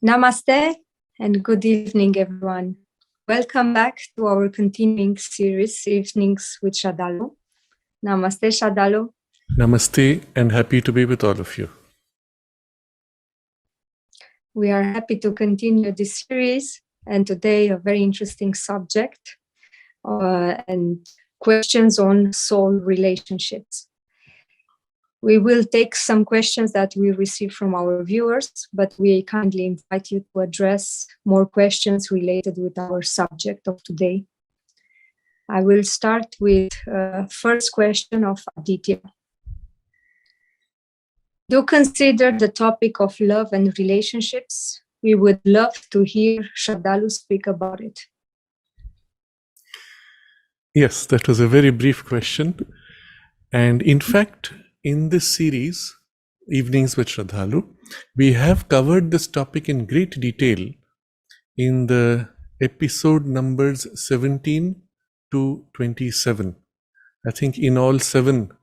Namaste and good evening, everyone. Welcome back to our continuing series, Evenings with Sraddhalu. Namaste, Sraddhalu. Namaste and happy to be with all of you. We are happy to continue this series, and today a very interesting subject and questions on soul relationships. We will take some questions that we receive from our viewers, but we kindly invite you to address more questions related with our subject of today. I will start with first question of Aditya. Do consider the topic of love and relationships. We would love to hear Sraddhalu speak about it. Yes, that was a very brief question. And in fact, in this series, Evenings with Sraddhalu, we have covered this topic in great detail in the episode numbers 17 to 27. I think in all 7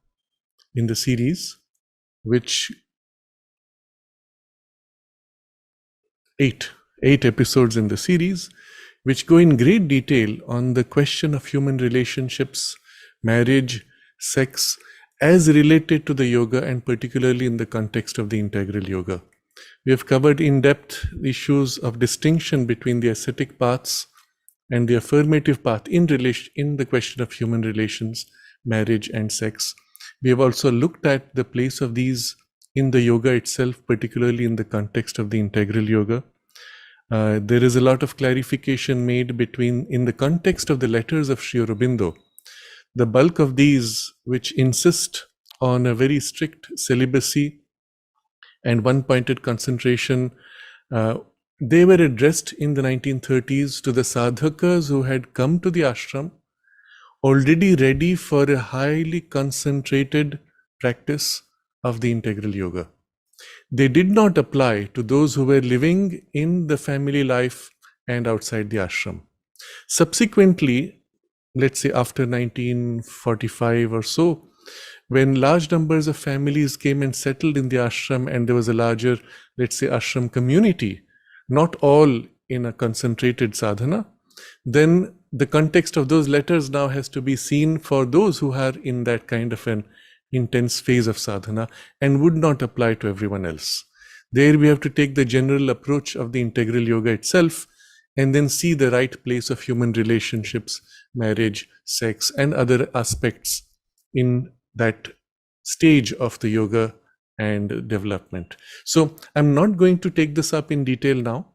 in the series, which 8 episodes in the series, which go in great detail on the question of human relationships, marriage, sex, as related to the yoga and particularly in the context of the integral yoga. We have covered in depth issues of distinction between the ascetic paths and the affirmative path in the question of human relations, marriage and sex. We have also looked at the place of these in the yoga itself, particularly in the context of the integral yoga. There is a lot of clarification made in the context of the letters of Sri Aurobindo. The bulk of these, which insist on a very strict celibacy and one-pointed concentration, they were addressed in the 1930s to the sadhakas who had come to the ashram already ready for a highly concentrated practice of the integral yoga. They did not apply to those who were living in the family life and outside the ashram. Subsequently, let's say after 1945 or so, when large numbers of families came and settled in the ashram and there was a larger, let's say, ashram community, not all in a concentrated sadhana, then the context of those letters now has to be seen for those who are in that kind of an intense phase of sadhana and would not apply to everyone else. There we have to take the general approach of the integral yoga itself and then see the right place of human relationships, marriage, sex, and other aspects in that stage of the yoga and development. So I'm not going to take this up in detail now.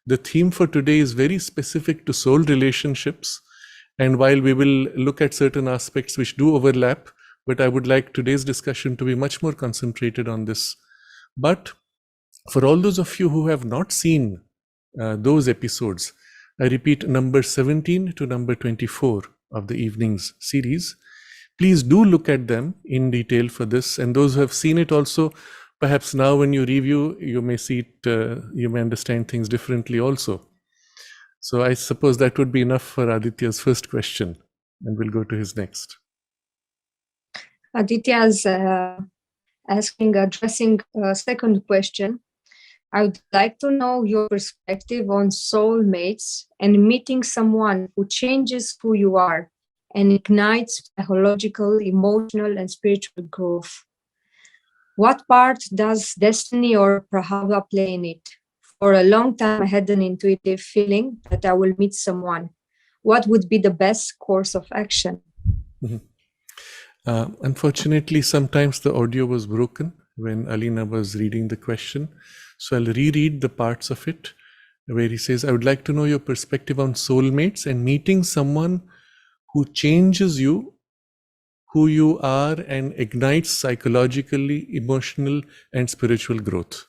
The theme for today is very specific to soul relationships. And while we will look at certain aspects which do overlap, but I would like today's discussion to be much more concentrated on this. But for all those of you who have not seen those episodes, I repeat, number 17 to number 24 of the evenings series, please do look at them in detail for this. And those who have seen it also, perhaps now when you review, you may see it, you may understand things differently also. So I suppose that would be enough for Aditya's first question, and we'll go to his next. Aditya is addressing a second question. I would like to know your perspective on soulmates and meeting someone who changes who you are and ignites psychological, emotional, and spiritual growth. What part does destiny or prabhava play in it? For a long time, I had an intuitive feeling that I will meet someone. What would be the best course of action? Mm-hmm. Unfortunately, sometimes the audio was broken when Alina was reading the question. So I'll reread the parts of it where he says, I would like to know your perspective on soulmates and meeting someone who changes you, who you are, and ignites psychologically, emotional, and spiritual growth.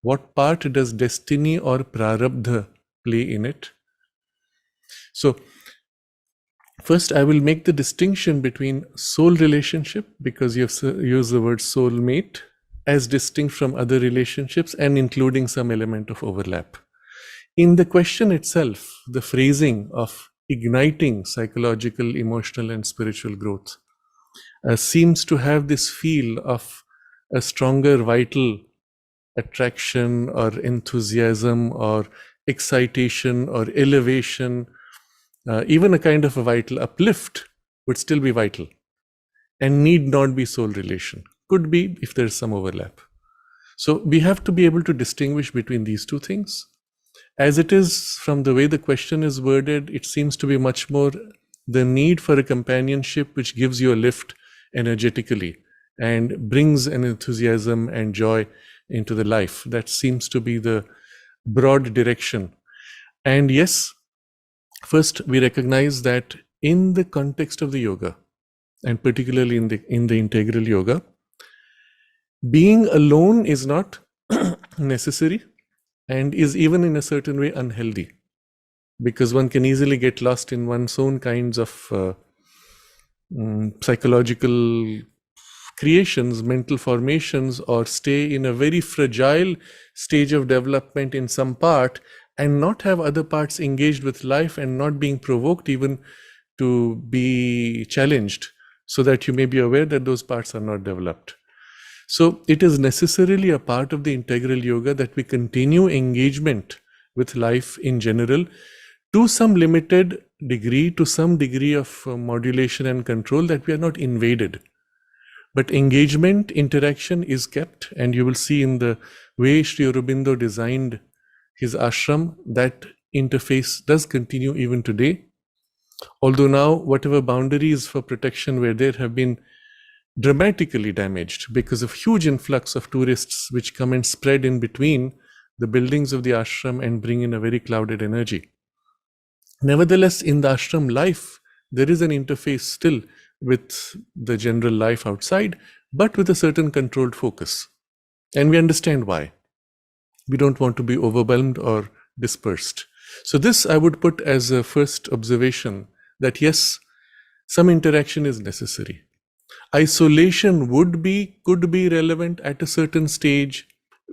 What part does destiny or prarabdha play in it? So first, I will make the distinction between soul relationship, because you have used the word soulmate, as distinct from other relationships and including some element of overlap. In the question itself, the phrasing of igniting psychological, emotional, and spiritual growth seems to have this feel of a stronger, vital attraction or enthusiasm or excitation or elevation, even a kind of a vital uplift would still be vital and need not be soul relation. Could be if there's some overlap. So we have to be able to distinguish between these two things. As it is, from the way the question is worded, it seems to be much more the need for a companionship which gives you a lift energetically and brings an enthusiasm and joy into the life. That seems to be the broad direction. And yes, first we recognize that in the context of the yoga, and particularly in the integral yoga, being alone is not necessary and is even in a certain way unhealthy, because one can easily get lost in one's own kinds of psychological creations, mental formations, or stay in a very fragile stage of development in some part and not have other parts engaged with life and not being provoked even to be challenged, so that you may be aware that those parts are not developed. So it is necessarily a part of the integral yoga that we continue engagement with life in general to some limited degree, to some degree of modulation and control, that we are not invaded. But engagement, interaction is kept, and you will see in the way Sri Aurobindo designed his ashram, that interface does continue even today. Although now whatever boundaries for protection were there have been dramatically damaged because of huge influx of tourists which come and spread in between the buildings of the ashram and bring in a very clouded energy. Nevertheless, in the ashram life, there is an interface still with the general life outside, but with a certain controlled focus. And we understand why. We don't want to be overwhelmed or dispersed. So this I would put as a first observation, that yes, some interaction is necessary. Isolation could be relevant at a certain stage,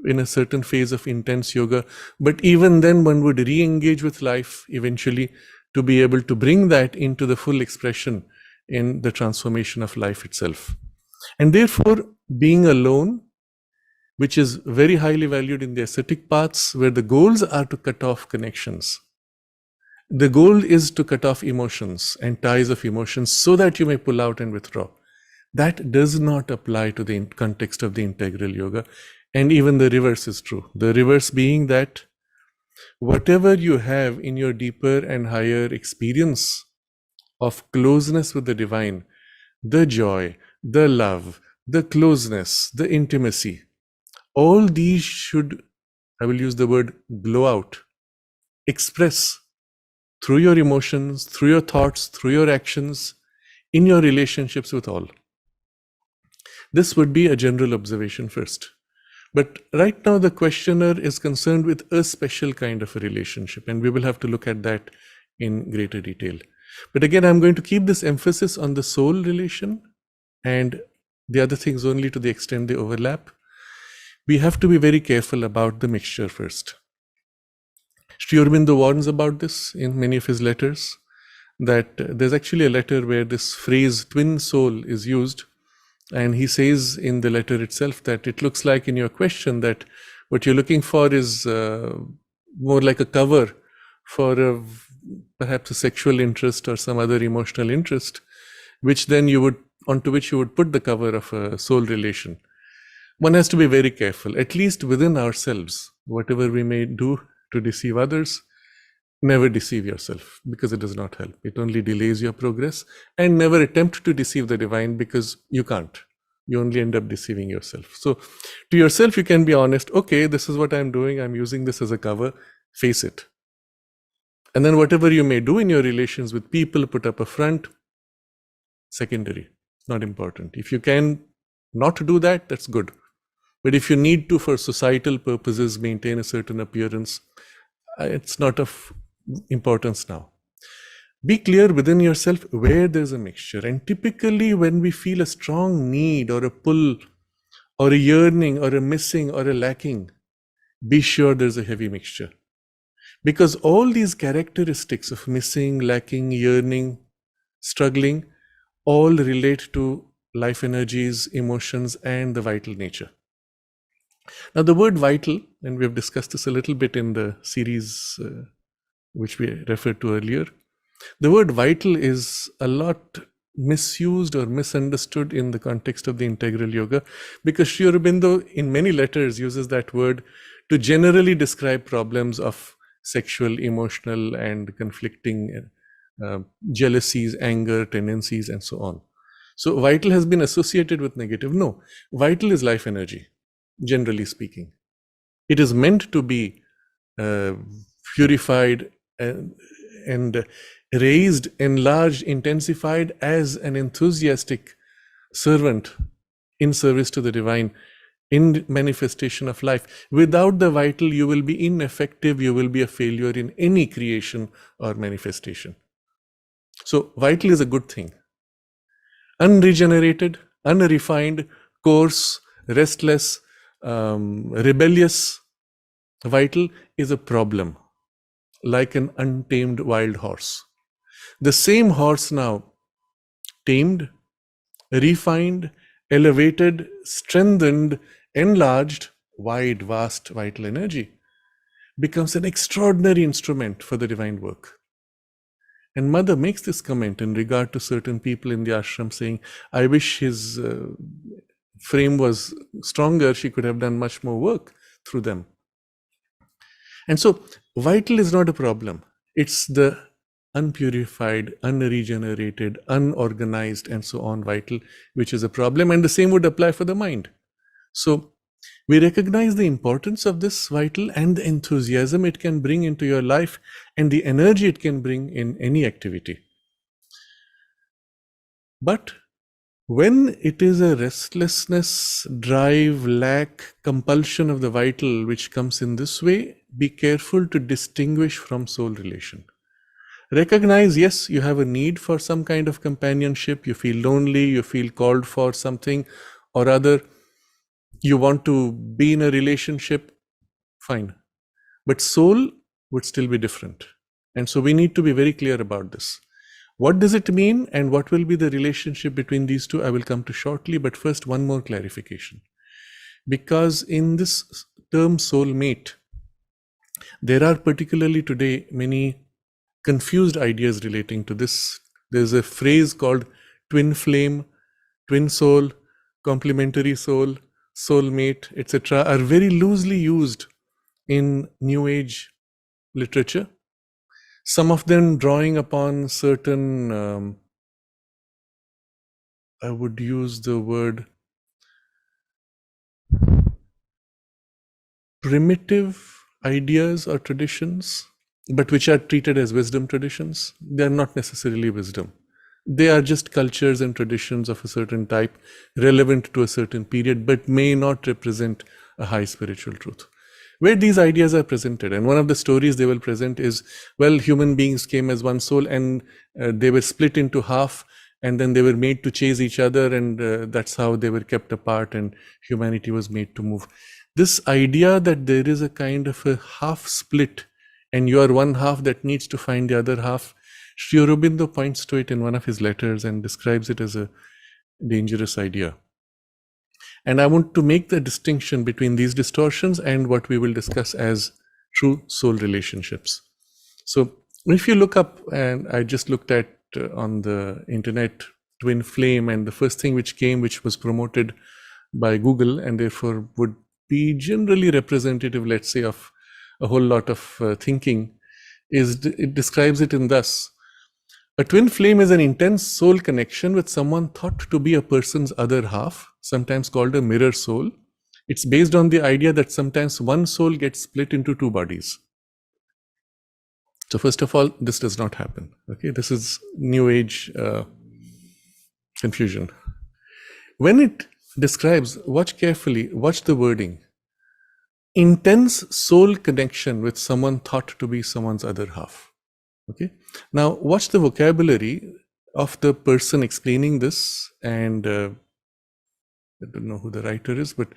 in a certain phase of intense yoga, but even then one would re-engage with life eventually to be able to bring that into the full expression in the transformation of life itself. And therefore, being alone, which is very highly valued in the ascetic paths, where the goals are to cut off connections. The goal is to cut off emotions and ties of emotions so that you may pull out and withdraw. That does not apply to the context of the integral yoga. And even the reverse is true. The reverse being that whatever you have in your deeper and higher experience of closeness with the divine, the joy, the love, the closeness, the intimacy, all these should, I will use the word, glow out, express through your emotions, through your thoughts, through your actions, in your relationships with all. This would be a general observation first. But right now the questioner is concerned with a special kind of a relationship, and we will have to look at that in greater detail. But again, I'm going to keep this emphasis on the soul relation, and the other things only to the extent they overlap. We have to be very careful about the mixture first. Sri Aurobindo warns about this in many of his letters, that there's actually a letter where this phrase twin soul is used. And he says in the letter itself that it looks like in your question that what you're looking for is more like a cover for perhaps a sexual interest or some other emotional interest, which then onto which you would put the cover of a soul relation. One has to be very careful, at least within ourselves. Whatever we may do to deceive others, never deceive yourself, because it does not help. It only delays your progress. And never attempt to deceive the divine, because you can't. You only end up deceiving yourself. So to yourself, you can be honest. Okay, this is what I'm doing. I'm using this as a cover. Face it. And then whatever you may do in your relations with people, put up a front, secondary, not important. If you can not do that, that's good. But if you need to, for societal purposes, maintain a certain appearance, it's not of importance now. Be clear within yourself where there's a mixture. And typically when we feel a strong need or a pull or a yearning or a missing or a lacking, be sure there's a heavy mixture. Because all these characteristics of missing, lacking, yearning, struggling, all relate to life energies, emotions, and the vital nature. Now, the word vital, and we have discussed this a little bit in the series which we referred to earlier, the word vital is a lot misused or misunderstood in the context of the integral yoga, because Sri Aurobindo in many letters uses that word to generally describe problems of sexual, emotional, and conflicting jealousies, anger, tendencies, and so on. So vital has been associated with negative. No, vital is life energy, generally speaking. It is meant to be uh, purified and raised, enlarged, intensified as an enthusiastic servant in service to the divine, in manifestation of life. Without the vital, you will be ineffective, you will be a failure in any creation or manifestation. So vital is a good thing. Unregenerated, unrefined, coarse, restless, rebellious vital is a problem, like an untamed wild horse. The same horse now, tamed, refined, elevated, strengthened, enlarged, wide, vast vital energy, becomes an extraordinary instrument for the divine work. And Mother makes this comment in regard to certain people in the ashram, saying, I wish his frame was stronger, she could have done much more work through them. And so vital is not a problem. It's the unpurified, unregenerated, unorganized, and so on vital, which is a problem. And the same would apply for the mind. So we recognize the importance of this vital and the enthusiasm it can bring into your life and the energy it can bring in any activity. But when it is a restlessness, drive, lack, compulsion of the vital which comes in this way, be careful to distinguish from soul relation. Recognize, yes, you have a need for some kind of companionship, you feel lonely, you feel called for something or other, you want to be in a relationship, fine. But soul would still be different. And so we need to be very clear about this. What does it mean and what will be the relationship between these two? I will come to shortly, but first one more clarification. Because in this term soulmate, there are particularly today many confused ideas relating to this. There's a phrase called twin flame, twin soul, complementary soul, soulmate, etc. are very loosely used in New Age literature. Some of them drawing upon certain, I would use the word primitive ideas or traditions, but which are treated as wisdom traditions. They are not necessarily wisdom. They are just cultures and traditions of a certain type, relevant to a certain period, but may not represent a high spiritual truth. Where these ideas are presented, and one of the stories they will present is, well, human beings came as one soul and they were split into half, and then they were made to chase each other, and that's how they were kept apart and humanity was made to move. This idea that there is a kind of a half split and you are one half that needs to find the other half, Sri Aurobindo points to it in one of his letters and describes it as a dangerous idea. And I want to make the distinction between these distortions and what we will discuss as true soul relationships. So if you look up, and I just looked at on the internet, twin flame, and the first thing which came, which was promoted by Google and therefore would be generally representative, let's say, of a whole lot of thinking, is it describes it in thus: a twin flame is an intense soul connection with someone thought to be a person's other half, sometimes called a mirror soul. It's based on the idea that sometimes one soul gets split into two bodies. So first of all, this does not happen. Okay, this is New Age confusion. When it describes, watch carefully, watch the wording: intense soul connection with someone thought to be someone's other half. Okay, now watch the vocabulary of the person explaining this, and I don't know who the writer is, but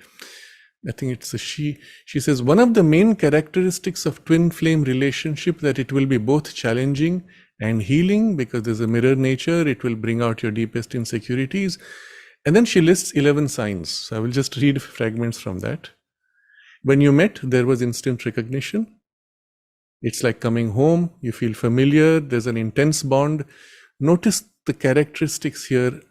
I think it's a she. She says, one of the main characteristics of twin flame relationship that it will be both challenging and healing, because there's a mirror nature, it will bring out your deepest insecurities. And then she lists 11 signs. So I will just read fragments from that. When you met, there was instant recognition. It's like coming home, you feel familiar, there's an intense bond. Notice the characteristics here: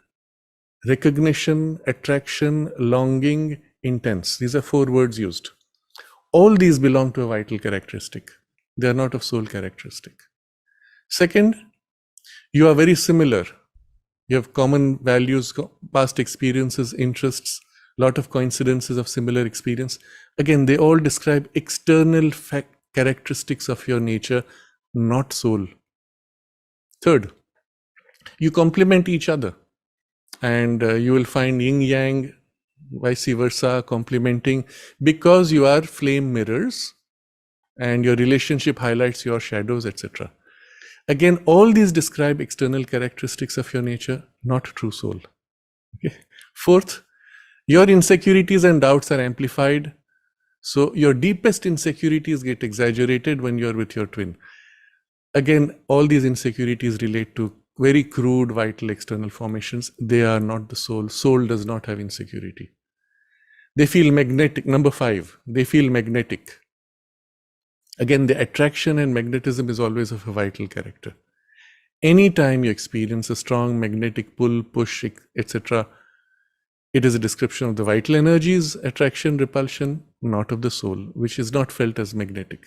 recognition, attraction, longing, intense. These are 4 words used. All these belong to a vital characteristic. They are not a soul characteristic. Second, you are very similar. You have common values, past experiences, interests, lot of coincidences of similar experience. Again, they all describe external characteristics of your nature, not soul. Third, you complement each other, and you will find yin yang, vice versa, complementing, because you are flame mirrors and your relationship highlights your shadows, etc. Again, all these describe external characteristics of your nature, not true soul. Okay. Fourth, your insecurities and doubts are amplified. So your deepest insecurities get exaggerated when you're with your twin. Again, all these insecurities relate to very crude, vital external formations. They are not the soul. Soul does not have insecurity. They feel magnetic. Number 5, they feel magnetic. Again, the attraction and magnetism is always of a vital character. Anytime you experience a strong magnetic pull, push, etc., it is a description of the vital energies, attraction, repulsion, not of the soul, which is not felt as magnetic.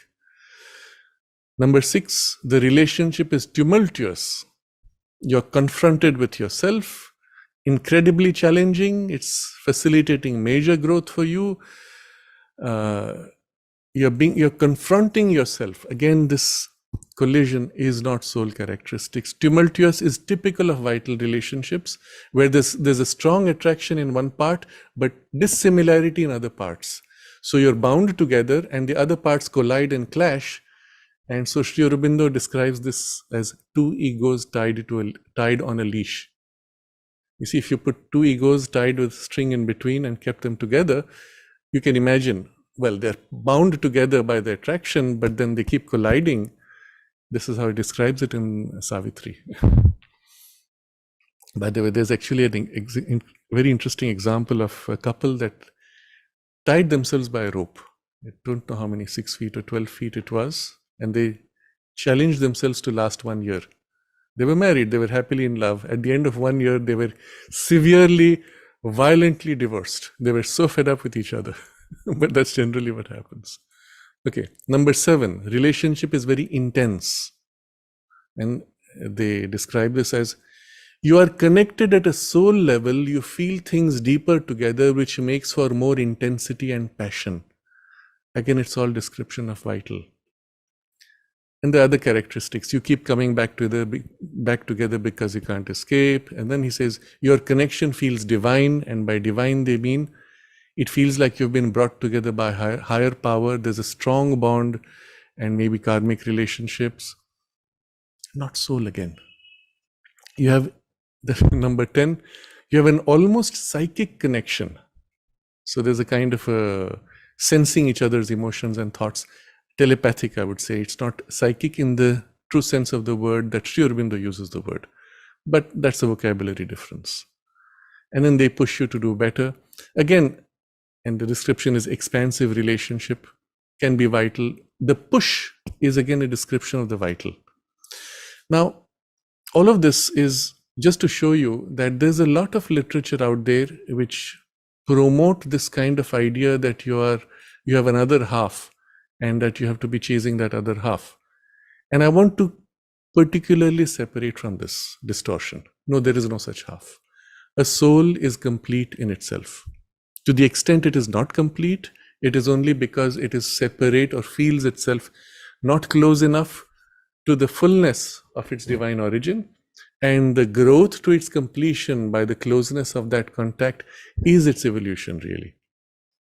Number 6, the relationship is tumultuous. You're confronted with yourself, incredibly challenging. It's facilitating major growth for you. You're confronting yourself. Again, this collision is not soul characteristics. Tumultuous is typical of vital relationships, where there's a strong attraction in one part, but dissimilarity in other parts. So you're bound together and the other parts collide and clash. And so Sri Aurobindo describes this as 2 egos tied on a leash. You see, if you put 2 egos tied with string in between and kept them together, you can imagine, well, they're bound together by the attraction, but then they keep colliding. This is how he describes it in Savitri. By the way, there's actually a very interesting example of a couple that tied themselves by a rope. I don't know how many, 6 feet or 12 feet it was. And they challenged themselves to last 1 year. They were married, they were happily in love. At the end of 1 year, they were severely, violently divorced. They were so fed up with each other. But that's generally what happens. Okay, number 7, relationship is very intense. And they describe this as, you are connected at a soul level, you feel things deeper together, which makes for more intensity and passion. Again, it's all description of vital. And the other characteristics, you keep coming back together because you can't escape. And then he says, your connection feels divine. And by divine, they mean it feels like you've been brought together by higher power. There's a strong bond and maybe karmic relationships. Not soul again. You have the number 10, you have an almost psychic connection. So there's a kind of sensing each other's emotions and thoughts. Telepathic, I would say. It's not psychic in the true sense of the word that Sri Aurobindo uses the word. But that's a vocabulary difference. And then they push you to do better. Again, and the description is expansive relationship, can be vital. The push is again a description of the vital. Now, all of this is just to show you that there's a lot of literature out there which promote this kind of idea that you have another half, and that you have to be chasing that other half. And I want to particularly separate from this distortion. No, there is no such half. A soul is complete in itself. To the extent it is not complete, it is only because it is separate or feels itself not close enough to the fullness of its divine origin. And the growth to its completion by the closeness of that contact is its evolution, really.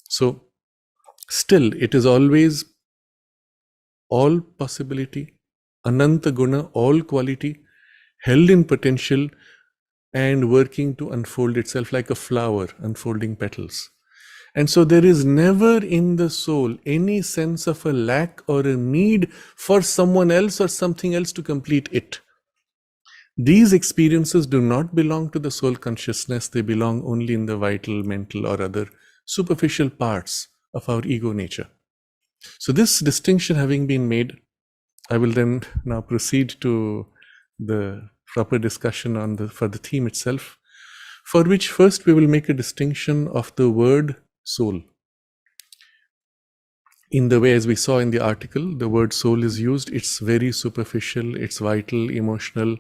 So, still, it is always all possibility, ananta guna, all quality, held in potential and working to unfold itself like a flower unfolding petals. And so there is never in the soul any sense of a lack or a need for someone else or something else to complete it. These experiences do not belong to the soul consciousness. They belong only in the vital, mental or other superficial parts of our ego nature. So this distinction having been made, I will then now proceed to the proper discussion for the theme itself, for which first we will make a distinction of the word soul. In the way, as we saw in the article, the word soul is used. It's very superficial, it's vital, emotional,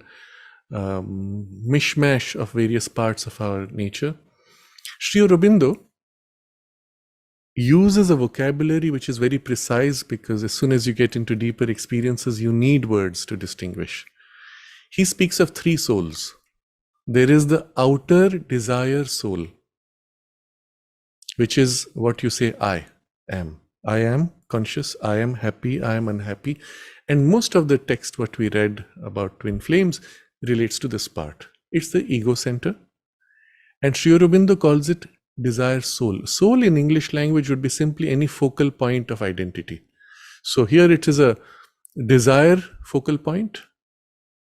mishmash of various parts of our nature. Sri Aurobindo uses a vocabulary which is very precise, because as soon as you get into deeper experiences, you need words to distinguish. He speaks of three souls. There is the outer desire soul, which is what you say, I am. I am conscious, I am happy, I am unhappy. And most of the text what we read about twin flames relates to this part. It's the ego center. And Sri Aurobindo calls it desire soul. Soul in English language would be simply any focal point of identity. So here it is a desire focal point.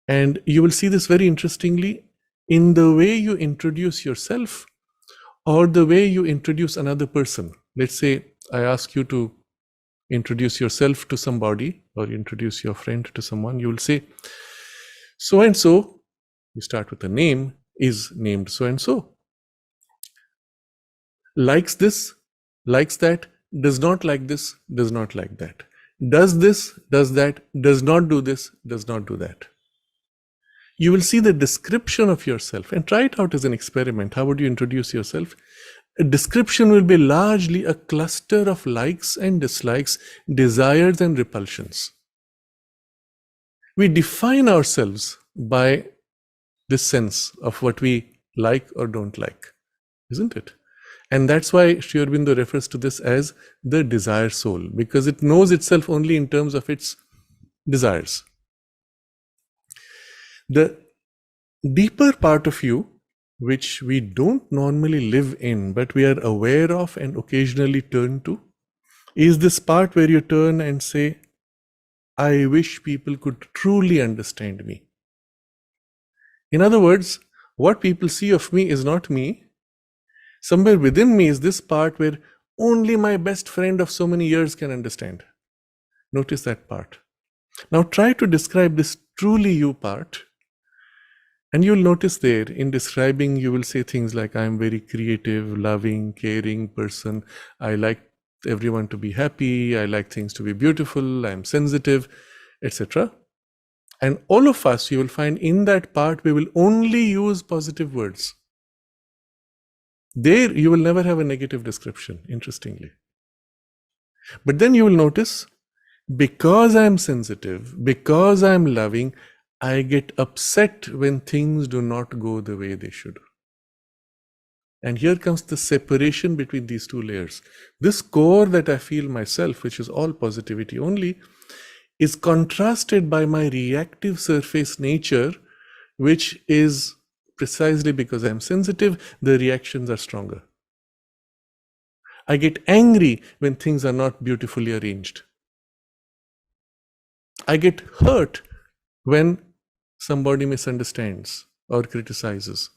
And you will see this very interestingly in the way you introduce yourself or the way you introduce another person. Let's say I ask you to introduce yourself to somebody or introduce your friend to someone. You will say, so and so, you start with a name, is named so and so. Likes this, likes that, does not like this, does not like that. Does this, does that, does not do this, does not do that. You will see the description of yourself, and try it out as an experiment. How would you introduce yourself? A description will be largely a cluster of likes and dislikes, desires and repulsions. We define ourselves by this sense of what we like or don't like, isn't it? And that's why Sri Aurobindo refers to this as the desire soul, because it knows itself only in terms of its desires. The deeper part of you, which we don't normally live in, but we are aware of and occasionally turn to, is this part where you turn and say, I wish people could truly understand me. In other words, what people see of me is not me. Somewhere within me is this part where only my best friend of so many years can understand. Notice that part. Now try to describe this truly you part. And you'll notice there, in describing, you will say things like, I'm very creative, loving, caring person. I like everyone to be happy. I like things to be beautiful. I'm sensitive, etc. And all of us, you will find in that part, we will only use positive words. There, you will never have a negative description, interestingly. But then you will notice, because I'm sensitive, because I'm loving, I get upset when things do not go the way they should. And here comes the separation between these two layers. This core that I feel myself, which is all positivity only, is contrasted by my reactive surface nature, which is precisely because I'm sensitive, the reactions are stronger. I get angry when things are not beautifully arranged. I get hurt when somebody misunderstands or criticizes,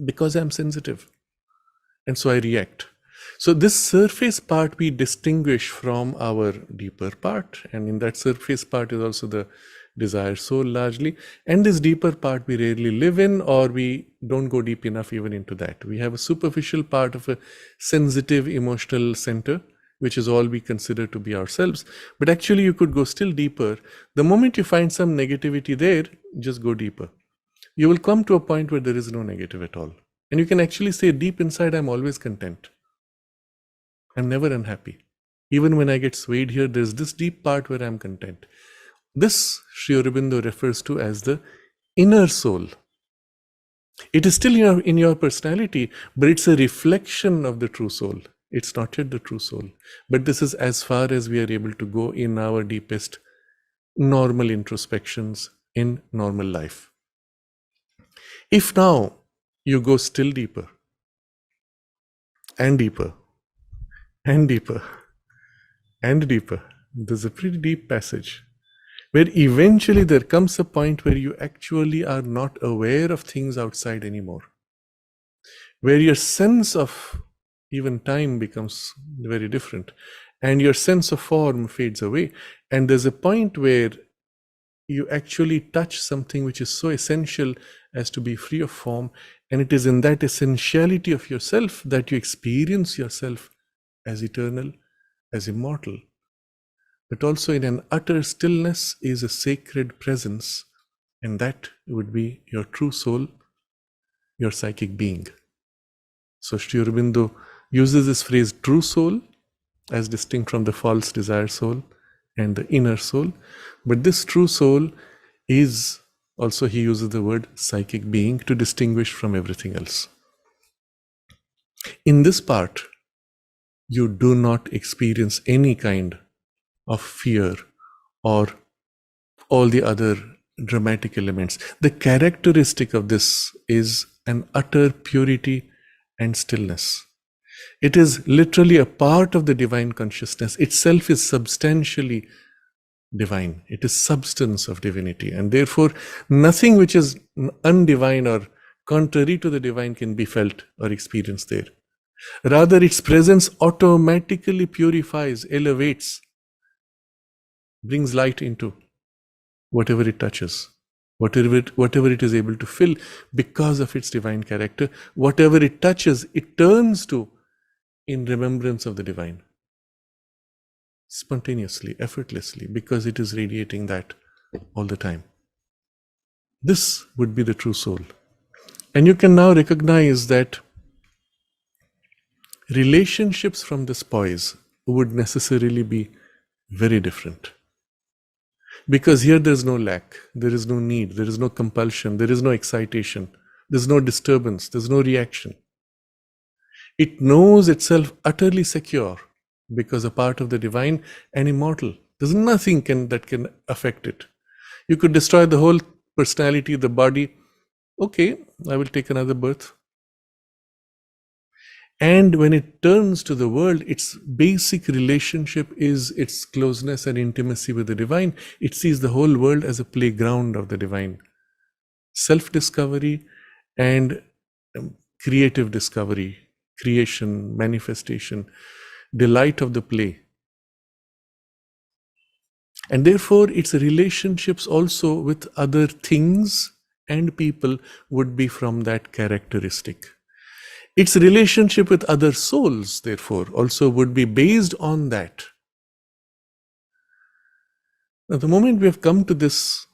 because I'm sensitive. And so I react. So this surface part we distinguish from our deeper part. And in that surface part is also the desire soul largely. And this deeper part we rarely live in, or we don't go deep enough even into that. We have a superficial part of a sensitive emotional center, which is all we consider to be ourselves. But actually you could go still deeper. The moment you find some negativity there, just go deeper. You will come to a point where there is no negative at all. And you can actually say deep inside, I'm always content. I'm never unhappy. Even when I get swayed here, there's this deep part where I'm content. This Sri Aurobindo refers to as the inner soul. It is still in your personality, but it's a reflection of the true soul. It's not yet the true soul. But this is as far as we are able to go in our deepest normal introspections in normal life. If now you go still deeper and deeper and deeper and deeper, there's a pretty deep passage where eventually there comes a point where you actually are not aware of things outside anymore, where your sense of even time becomes very different, and your sense of form fades away. And there's a point where you actually touch something which is so essential as to be free of form, and it is in that essentiality of yourself that you experience yourself as eternal, as immortal. But also in an utter stillness is a sacred presence, and that would be your true soul, your psychic being. So Sri Aurobindo uses this phrase true soul as distinct from the false desire soul and the inner soul. But this true soul is also, he uses the word psychic being to distinguish from everything else. In this part, you do not experience any kind of fear or all the other dramatic elements. The characteristic of this is an utter purity and stillness. It is literally a part of the divine consciousness. Itself is substantially divine. It is substance of divinity. And therefore, nothing which is undivine or contrary to the divine can be felt or experienced there. Rather, its presence automatically purifies, elevates, brings light into whatever it touches, whatever it is able to fill because of its divine character. Whatever it touches, it turns to in remembrance of the divine, spontaneously, effortlessly, because it is radiating that all the time. This would be the true soul. And you can now recognize that relationships from this poise would necessarily be very different. Because here there is no lack, there is no need, there is no compulsion, there is no excitation, there is no disturbance, there is no reaction. It knows itself utterly secure because a part of the divine and immortal. There's nothing that can affect it. You could destroy the whole personality, the body. Okay, I will take another birth. And when it turns to the world, its basic relationship is its closeness and intimacy with the divine. It sees the whole world as a playground of the divine. Self-discovery and creative discovery, creation, manifestation, delight of the play. And therefore, its relationships also with other things and people would be from that characteristic. Its relationship with other souls, therefore, also would be based on that. Now, the moment we have come to this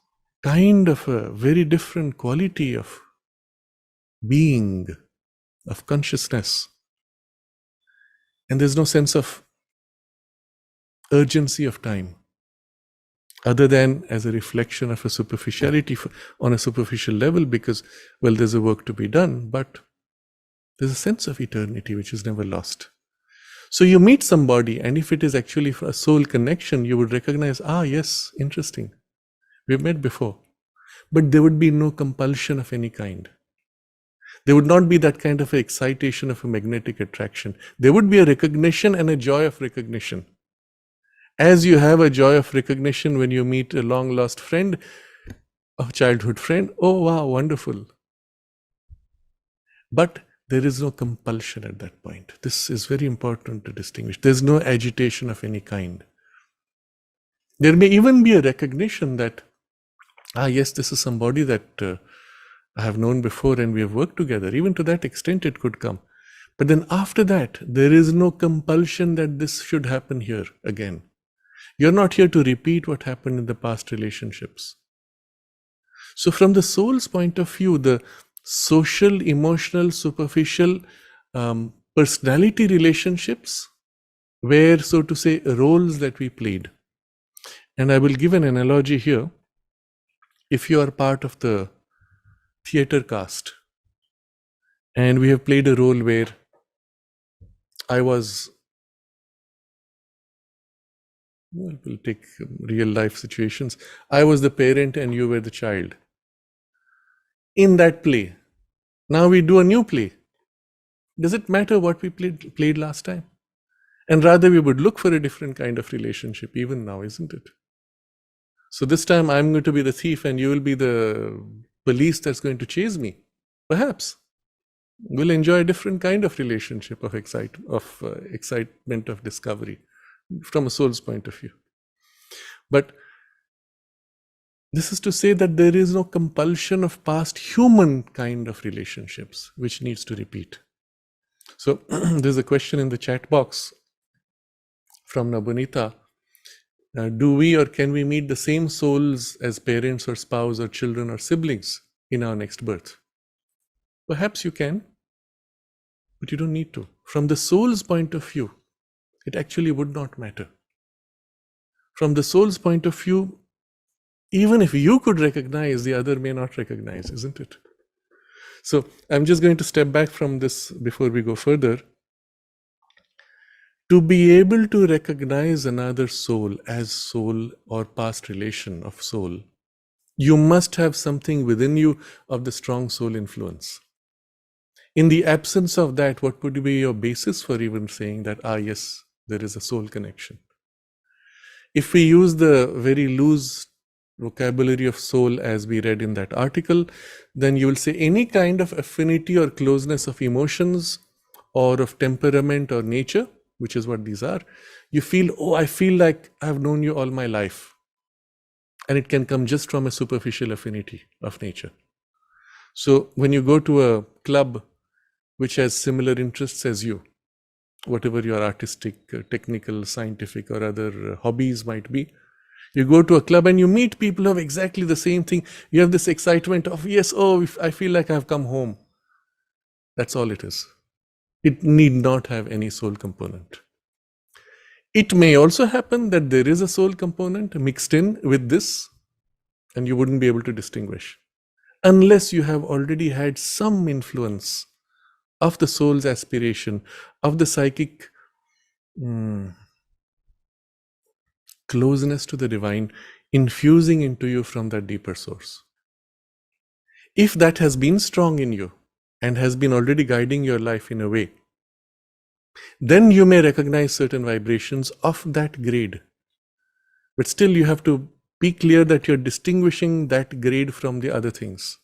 kind of a very different quality of being, of consciousness, and there's no sense of urgency of time, other than as a reflection of a superficiality on a superficial level, because, well, there's a work to be done, but there's a sense of eternity which is never lost. So you meet somebody, and if it is actually a soul connection, you would recognize, yes, interesting. We've met before. But there would be no compulsion of any kind. There would not be that kind of excitation of a magnetic attraction. There would be a recognition and a joy of recognition. As you have a joy of recognition when you meet a long-lost friend, a childhood friend, oh wow, wonderful. But there is no compulsion at that point. This is very important to distinguish. There's no agitation of any kind. There may even be a recognition that, yes, this is somebody that I have known before and we have worked together. Even to that extent it could come. But then after that, there is no compulsion that this should happen here again. You're not here to repeat what happened in the past relationships. So from the soul's point of view, the social, emotional, superficial personality relationships were, so to say, roles that we played. And I will give an analogy here. If you are part of the theater cast, and we have played a role where I was, we'll take real life situations, I was the parent and you were the child. In that play, now we do a new play. Does it matter what we played last time? And rather we would look for a different kind of relationship even now, isn't it? So this time I'm going to be the thief and you will be the police that's going to chase me. Perhaps. will enjoy a different kind of relationship of excitement of discovery from a soul's point of view. But this is to say that there is no compulsion of past human kind of relationships which needs to repeat. So there's a question in the chat box from Nabunita. Do we or can we meet the same souls as parents or spouse or children or siblings in our next birth? Perhaps you can, but you don't need to. From the soul's point of view, it actually would not matter. From the soul's point of view, even if you could recognize, the other may not recognize, isn't it? So I'm just going to step back from this before we go further. To be able to recognize another soul as soul or past relation of soul, you must have something within you of the strong soul influence. In the absence of that, what would be your basis for even saying that, yes, there is a soul connection? If we use the very loose vocabulary of soul as we read in that article, then you will say any kind of affinity or closeness of emotions or of temperament or nature, which is what these are, you feel, I feel like I've known you all my life. And it can come just from a superficial affinity of nature. So when you go to a club which has similar interests as you, whatever your artistic, technical, scientific or other hobbies might be, you go to a club and you meet people who have exactly the same thing. You have this excitement of, yes, I feel like I've come home. That's all it is. It need not have any soul component. It may also happen that there is a soul component mixed in with this, and you wouldn't be able to distinguish, unless you have already had some influence of the soul's aspiration, of the psychic closeness to the divine, infusing into you from that deeper source. If that has been strong in you and has been already guiding your life in a way, then you may recognize certain vibrations of that grade. But still you have to be clear that you're distinguishing that grade from the other things.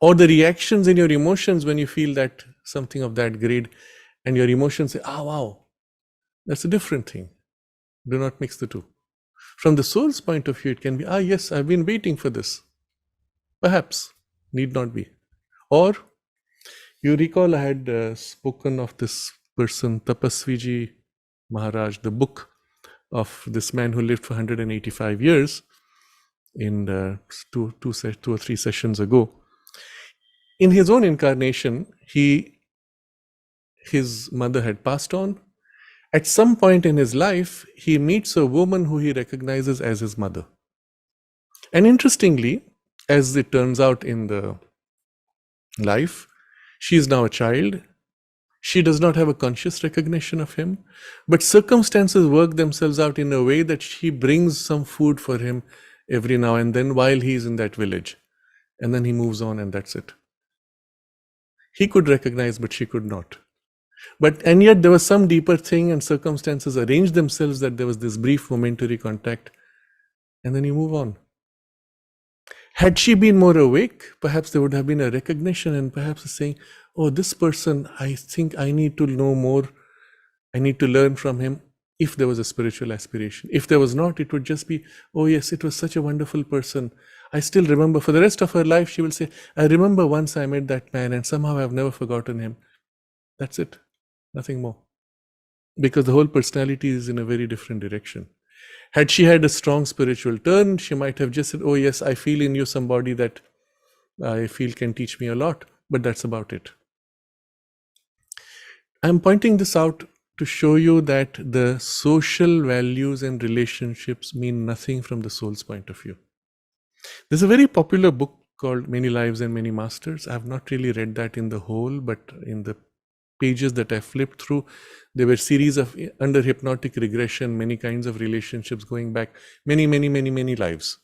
Or the reactions in your emotions when you feel that something of that grade and your emotions say, wow, that's a different thing. Do not mix the two. From the soul's point of view, it can be, yes, I've been waiting for this. Perhaps, need not be. Or, you recall I had spoken of this person, Tapasviji Maharaj, the book of this man who lived for 185 years in two or three sessions ago. In his own incarnation, his mother had passed on. At some point in his life, he meets a woman who he recognizes as his mother. And interestingly, as it turns out in the life, she is now a child. She does not have a conscious recognition of him, but circumstances work themselves out in a way that she brings some food for him every now and then while he is in that village. And then he moves on and that's it. He could recognize, but she could not. And yet there was some deeper thing and circumstances arranged themselves that there was this brief momentary contact and then you move on. Had she been more awake, perhaps there would have been a recognition and perhaps a saying, this person, I think I need to know more. I need to learn from him, if there was a spiritual aspiration. If there was not, it would just be, yes, it was such a wonderful person. I still remember. For the rest of her life, she will say, I remember once I met that man and somehow I've never forgotten him. That's it. Nothing more. Because the whole personality is in a very different direction. Had she had a strong spiritual turn, she might have just said, yes, I feel in you somebody that I feel can teach me a lot, but that's about it. I'm pointing this out to show you that the social values and relationships mean nothing from the soul's point of view. There's a very popular book called Many Lives and Many Masters. I have not really read that in the whole, but in the pages that I flipped through, there were series of under hypnotic regression, many kinds of relationships going back many lives,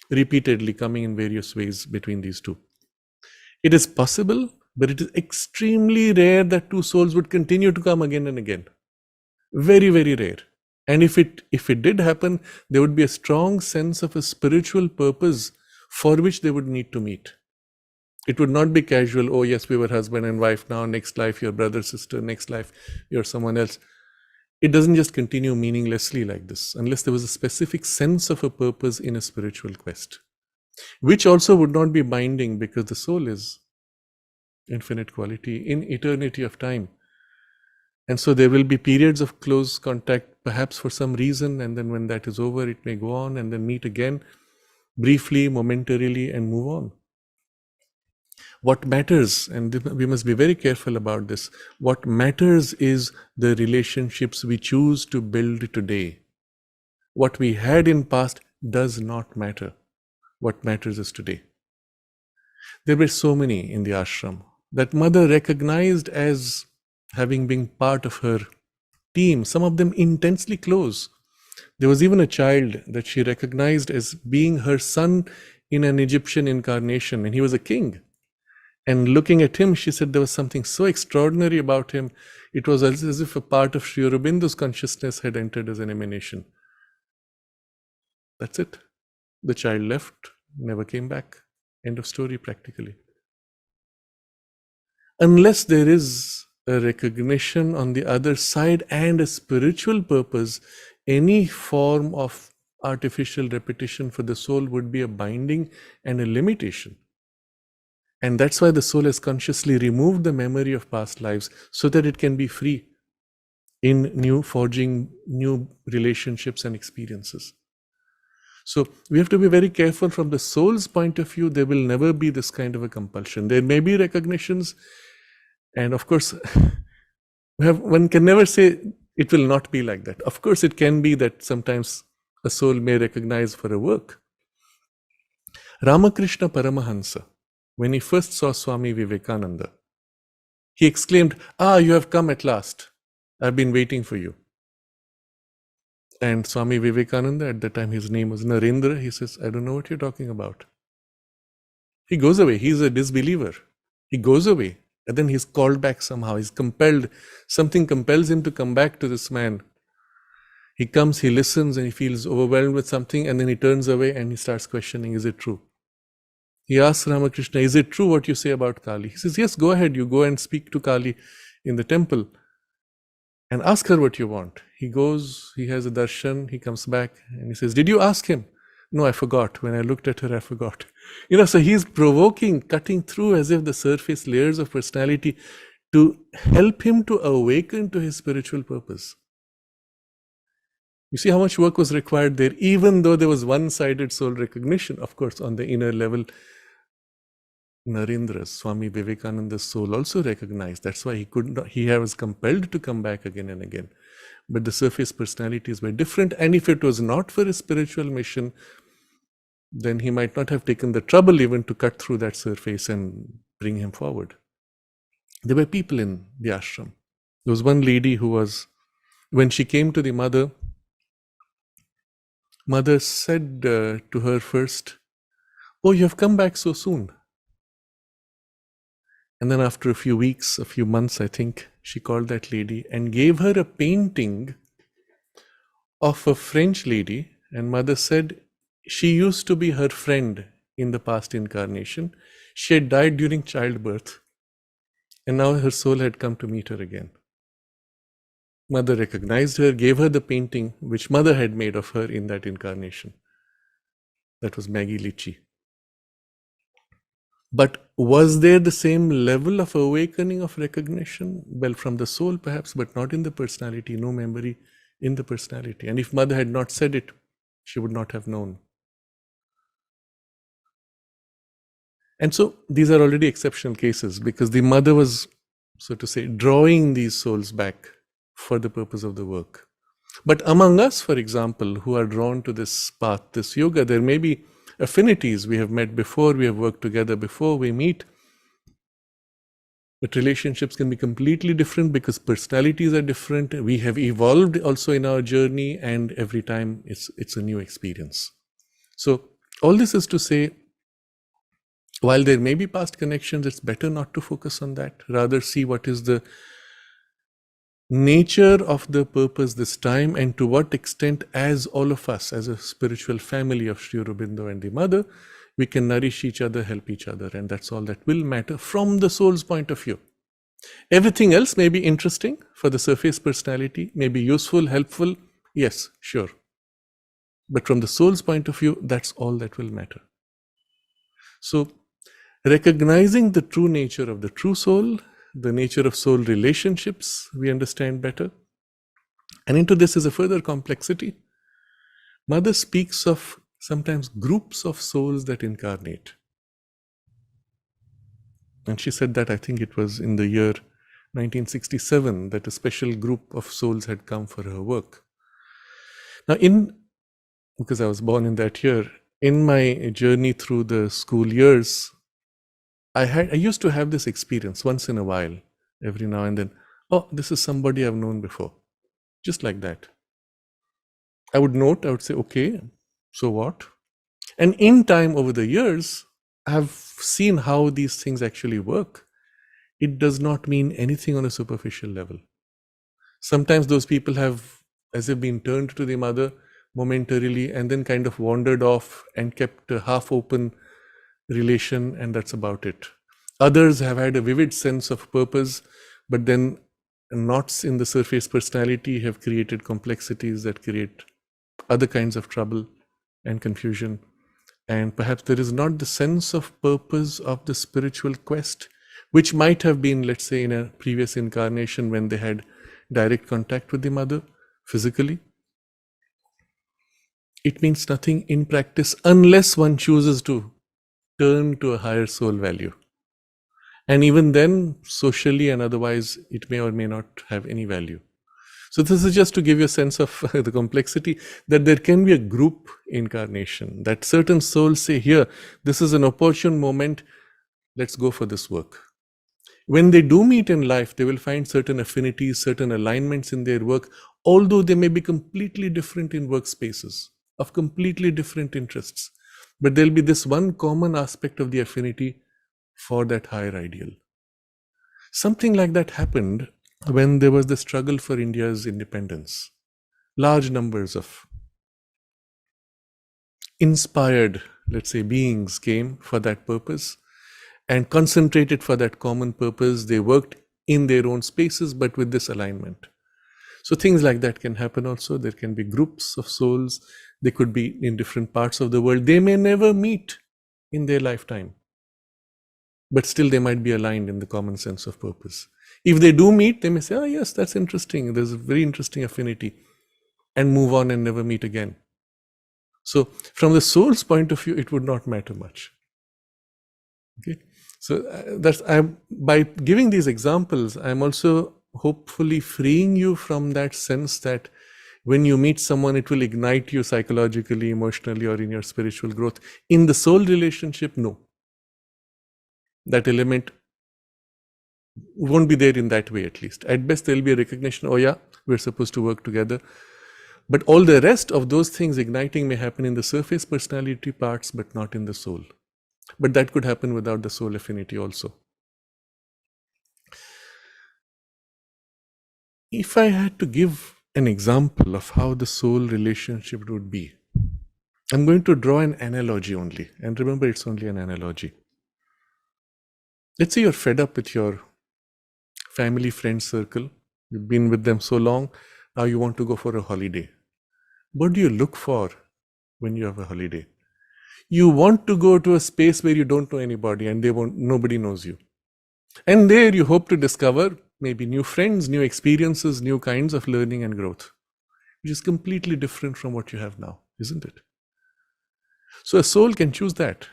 repeatedly coming in various ways between these two. It is possible, but it is extremely rare that two souls would continue to come again and again. Very, very rare. And if it did happen, there would be a strong sense of a spiritual purpose for which they would need to meet. It would not be casual, oh yes, we were husband and wife, now next life you're brother, sister, next life you're someone else. It doesn't just continue meaninglessly like this, unless there was a specific sense of a purpose in a spiritual quest, which also would not be binding because the soul is infinite quality in eternity of time. And so there will be periods of close contact, perhaps for some reason, and then when that is over, it may go on and then meet again, briefly, momentarily, and move on. What matters, and we must be very careful about this, what matters is the relationships we choose to build today. What we had in past does not matter. What matters is today. There were so many in the ashram that mother recognized as having been part of her team, some of them intensely close. There was even a child that she recognized as being her son in an Egyptian incarnation, and he was a king. And looking at him, she said there was something so extraordinary about him. It was as if a part of Sri Aurobindo's consciousness had entered as an emanation. That's it. The child left, never came back. End of story, practically. Unless there is a recognition on the other side and a spiritual purpose, any form of artificial repetition for the soul would be a binding and a limitation. And that's why the soul has consciously removed the memory of past lives so that it can be free in forging new relationships and experiences. So we have to be very careful from the soul's point of view. There will never be this kind of a compulsion. There may be recognitions, and of course, one can never say it will not be like that. Of course, it can be that sometimes a soul may recognize for a work. Ramakrishna Paramahansa, when he first saw Swami Vivekananda, he exclaimed, "Ah, you have come at last. I've been waiting for you." And Swami Vivekananda, at the time his name was Narendra, he says, "I don't know what you're talking about." He goes away. He's a disbeliever. He goes away. And then he's called back somehow. He's compelled. Something compels him to come back to this man. He comes, he listens, and he feels overwhelmed with something, and then he turns away and he starts questioning, is it true? He asks Ramakrishna, is it true what you say about Kali? He says, yes, go ahead. You go and speak to Kali in the temple and ask her what you want. He goes, he has a darshan, he comes back and he says, did you ask him? No, I forgot. When I looked at her, I forgot. So he's provoking, cutting through as if the surface layers of personality to help him to awaken to his spiritual purpose. You see how much work was required there, even though there was one-sided soul recognition. Of course, on the inner level, Narendra's, Swami Vivekananda's soul also recognized. That's why he was compelled to come back again and again. But the surface personalities were different. And if it was not for a spiritual mission, then he might not have taken the trouble even to cut through that surface and bring him forward. There were people in the ashram. There was one lady who was, when she came to the mother said to her first, "Oh, you have come back so soon." And then after a few weeks, a few months, I think, she called that lady and gave her a painting of a French lady. And mother said she used to be her friend in the past incarnation. She had died during childbirth. And now her soul had come to meet her again. Mother recognized her, gave her the painting which mother had made of her in that incarnation. That was Maggie Litchi. But was there the same level of awakening of recognition? Well, from the soul perhaps, but not in the personality, no memory in the personality. And if mother had not said it, she would not have known. And so these are already exceptional cases because the mother was, so to say, drawing these souls back for the purpose of the work. But among us, for example, who are drawn to this path, this yoga, there may be affinities. We have met before, we have worked together before, we meet. But relationships can be completely different because personalities are different. We have evolved also in our journey, and every time it's a new experience. So all this is to say, while there may be past connections, it's better not to focus on that. Rather see what is the nature of the purpose this time, and to what extent, as all of us, as a spiritual family of Sri Aurobindo and the mother, we can nourish each other, help each other, and that's all that will matter from the soul's point of view. Everything else may be interesting for the surface personality, may be useful, helpful, yes, sure. But from the soul's point of view, that's all that will matter. So, recognizing the true nature of the true soul, the nature of soul relationships, we understand better. And into this is a further complexity. Mother speaks of sometimes groups of souls that incarnate. And she said that, I think it was in the year 1967, that a special group of souls had come for her work. Now, because I was born in that year, in my journey through the school years, I used to have this experience once in a while, every now and then. Oh, this is somebody I've known before. Just like that. I would say, okay, so what? And in time, over the years, I've seen how these things actually work. It does not mean anything on a superficial level. Sometimes those people have, as if been turned to the mother momentarily and then kind of wandered off and kept a half-open relation, and that's about it. Others have had a vivid sense of purpose, but then knots in the surface personality have created complexities that create other kinds of trouble and confusion. And perhaps there is not the sense of purpose of the spiritual quest, which might have been, let's say, in a previous incarnation when they had direct contact with the mother physically. It means nothing in practice unless one chooses to turn to a higher soul value. And even then, socially and otherwise, it may or may not have any value. So this is just to give you a sense of the complexity, that there can be a group incarnation, that certain souls say, here, this is an opportune moment, let's go for this work. When they do meet in life, they will find certain affinities, certain alignments in their work, although they may be completely different in workspaces, of completely different interests. But there'll be this one common aspect of the affinity for that higher ideal. Something like that happened when there was the struggle for India's independence. Large numbers of inspired, let's say, beings came for that purpose and concentrated for that common purpose. They worked in their own spaces, but with this alignment. So things like that can happen also. There can be groups of souls. They could be in different parts of the world. They may never meet in their lifetime, but still they might be aligned in the common sense of purpose. If they do meet, they may say, oh yes, that's interesting. There's a very interesting affinity, and move on and never meet again. So from the soul's point of view, it would not matter much. Okay. So by giving these examples, I'm also hopefully freeing you from that sense that when you meet someone, it will ignite you psychologically, emotionally, or in your spiritual growth. In the soul relationship, no. That element won't be there in that way, at least. At best, there'll be a recognition, oh yeah, we're supposed to work together. But all the rest of those things igniting may happen in the surface personality parts, but not in the soul. But that could happen without the soul affinity also. If I had to give an example of how the soul relationship would be, I'm going to draw an analogy only. And remember, it's only an analogy. Let's say you're fed up with your family friend circle. You've been with them so long. Now you want to go for a holiday. What do you look for when you have a holiday? You want to go to a space where you don't know anybody and nobody knows you. And there you hope to discover maybe new friends, new experiences, new kinds of learning and growth, which is completely different from what you have now, isn't it? So a soul can choose that.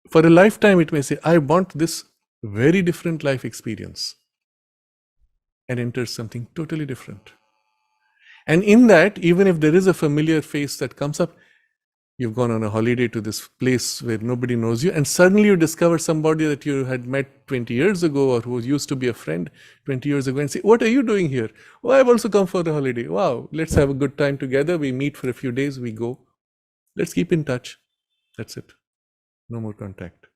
For a lifetime, it may say, I want this very different life experience, and enters something totally different. And in that, even if there is a familiar face that comes up, you've gone on a holiday to this place where nobody knows you, and suddenly you discover somebody that you had met 20 years ago or who used to be a friend 20 years ago and say, what are you doing here? Oh, I've also come for a holiday. Wow, let's have a good time together. We meet for a few days, we go. Let's keep in touch. That's it. No more contact.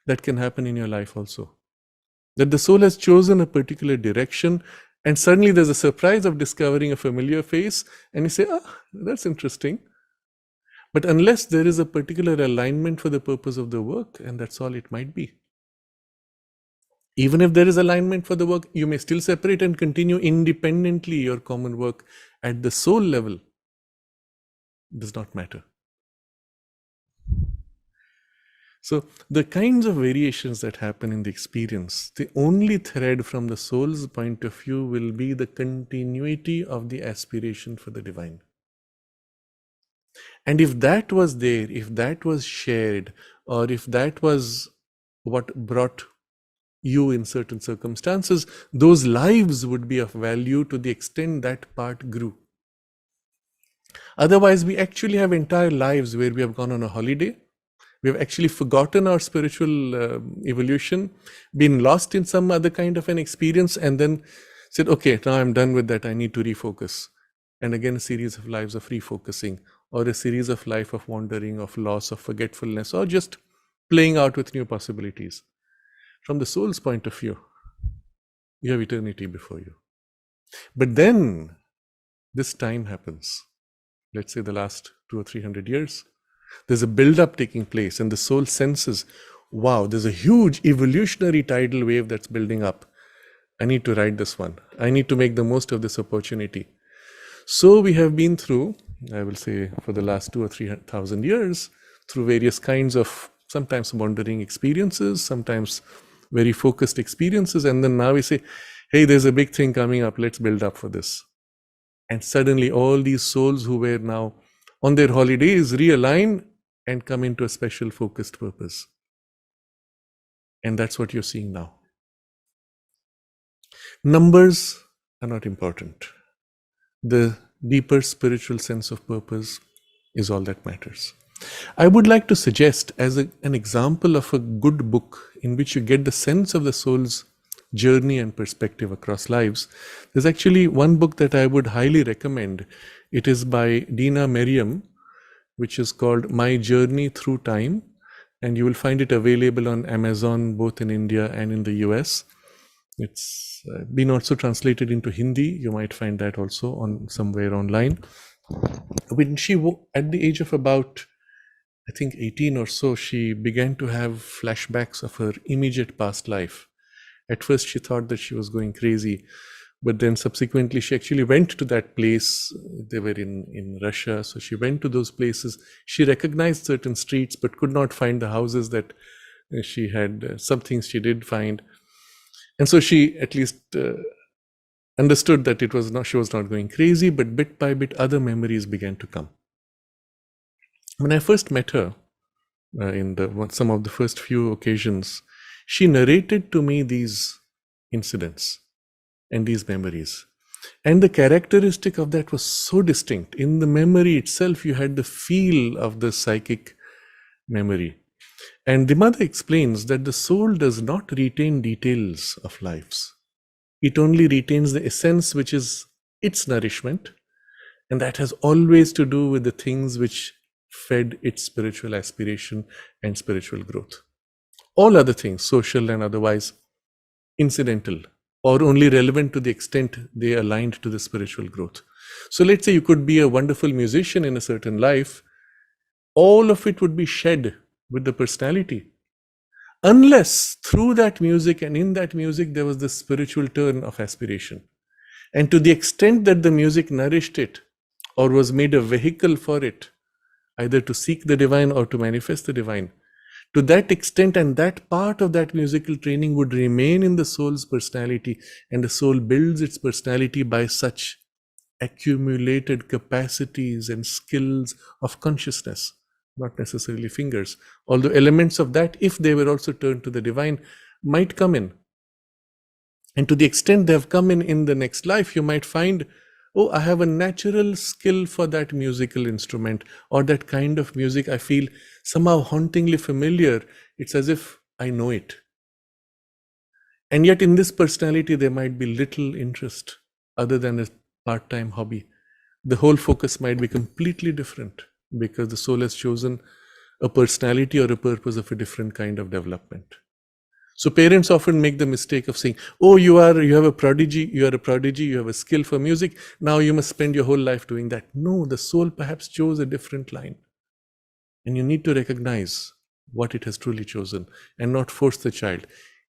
That can happen in your life also. That the soul has chosen a particular direction, and suddenly there's a surprise of discovering a familiar face, and you say, that's interesting. But unless there is a particular alignment for the purpose of the work, and that's all it might be. Even if there is alignment for the work, you may still separate and continue independently your common work at the soul level. It does not matter. So the kinds of variations that happen in the experience, the only thread from the soul's point of view will be the continuity of the aspiration for the divine. And if that was there, if that was shared, or if that was what brought you in certain circumstances, those lives would be of value to the extent that part grew. Otherwise, we actually have entire lives where we have gone on a holiday. We have actually forgotten our spiritual evolution, been lost in some other kind of an experience, and then said, okay, now I'm done with that, I need to refocus. And again, a series of lives of refocusing, or a series of life of wandering, of loss, of forgetfulness, or just playing out with new possibilities. From the soul's point of view, you have eternity before you. But then this time happens. Let's say the last 200 or 300 years. There's a build-up taking place, and the soul senses, wow, there's a huge evolutionary tidal wave that's building up. I need to ride this one. I need to make the most of this opportunity. So we have been through, I will say, for the last 2,000 or 3,000 years, through various kinds of sometimes wandering experiences, sometimes very focused experiences, and then now we say, hey, there's a big thing coming up, let's build up for this. And suddenly all these souls who were now on their holidays realign and come into a special focused purpose. And that's what you're seeing now. Numbers are not important. The deeper spiritual sense of purpose is all that matters. I would like to suggest as an example of a good book in which you get the sense of the soul's journey and perspective across lives. There's actually one book that I would highly recommend. It is by Dina Merriam, which is called My Journey Through Time, and you will find it available on Amazon both in India and in the US. It's been also translated into Hindi. You might find that also on somewhere online. When she, at the age of about, I think 18 or so, she began to have flashbacks of her immediate past life. At first, she thought that she was going crazy, but then subsequently, she actually went to that place. They were in Russia, so she went to those places. She recognized certain streets, but could not find the houses that she had. Some things she did find. And so she at least understood that it was not, she was not going crazy, but bit by bit, other memories began to come. When I first met her, in some of the first few occasions, she narrated to me these incidents and these memories. And the characteristic of that was so distinct. In the memory itself, you had the feel of the psychic memory. And the mother explains that the soul does not retain details of lives. It only retains the essence, which is its nourishment. And that has always to do with the things which fed its spiritual aspiration and spiritual growth. All other things, social and otherwise, incidental, or only relevant to the extent they aligned to the spiritual growth. So let's say you could be a wonderful musician in a certain life. All of it would be shed with the personality, unless through that music and in that music there was the spiritual turn of aspiration. And to the extent that the music nourished it or was made a vehicle for it, either to seek the divine or to manifest the divine, to that extent and that part of that musical training would remain in the soul's personality, and the soul builds its personality by such accumulated capacities and skills of consciousness, not necessarily fingers, although elements of that, if they were also turned to the divine, might come in. And to the extent they have come in the next life, you might find, oh, I have a natural skill for that musical instrument, or that kind of music I feel somehow hauntingly familiar. It's as if I know it. And yet in this personality, there might be little interest other than a part-time hobby. The whole focus might be completely different because the soul has chosen a personality or a purpose of a different kind of development. So parents often make the mistake of saying, oh, you have a prodigy, you have a skill for music, now you must spend your whole life doing that. No, the soul perhaps chose a different line. And you need to recognize what it has truly chosen and not force the child.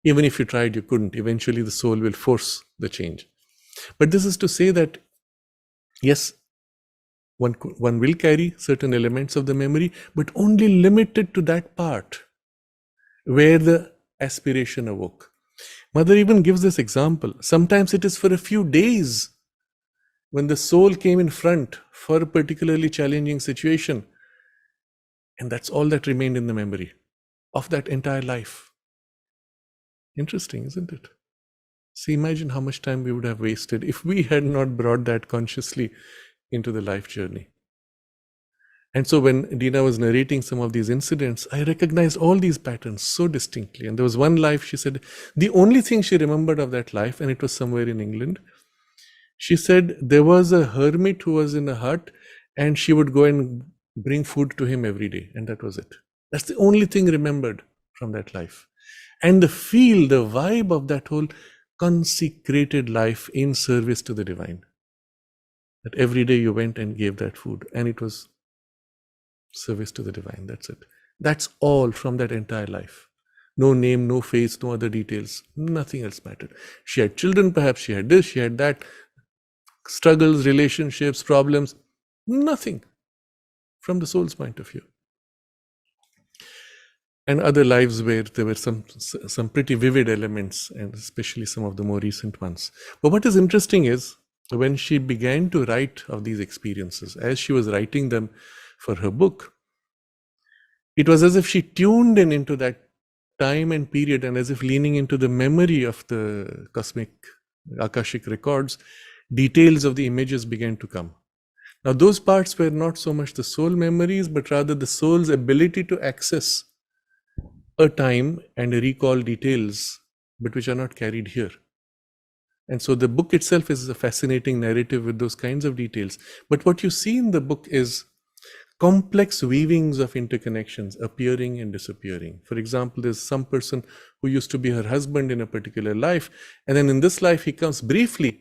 Even if you tried, you couldn't. Eventually, the soul will force the change. But this is to say that, yes, one will carry certain elements of the memory, but only limited to that part where the aspiration awoke. Mother even gives this example. Sometimes it is for a few days when the soul came in front for a particularly challenging situation. And that's all that remained in the memory of that entire life. Interesting, isn't it? See, imagine how much time we would have wasted if we had not brought that consciously into the life journey. And so when Dina was narrating some of these incidents, I recognized all these patterns so distinctly. And there was one life, she said, the only thing she remembered of that life, and it was somewhere in England, she said there was a hermit who was in a hut and she would go and bring food to him every day. And that was it. That's the only thing remembered from that life. And the feel, the vibe of that whole consecrated life in service to the divine. That every day you went and gave that food, and it was service to the divine. That's it. That's all from that entire life. No name, no face, no other details. Nothing else mattered. She had children, perhaps she had this, she had that. Struggles, relationships, problems. Nothing from the soul's point of view. And other lives where there were some pretty vivid elements, and especially some of the more recent ones. But what is interesting is when she began to write of these experiences, as she was writing them for her book, it was as if she tuned in into that time and period, and as if leaning into the memory of the cosmic Akashic records, details of the images began to come. Now, those parts were not so much the soul memories, but rather the soul's ability to access a time and recall details, but which are not carried here. And so the book itself is a fascinating narrative with those kinds of details. But what you see in the book is complex weavings of interconnections appearing and disappearing. For example, there's some person who used to be her husband in a particular life, and then in this life he comes briefly.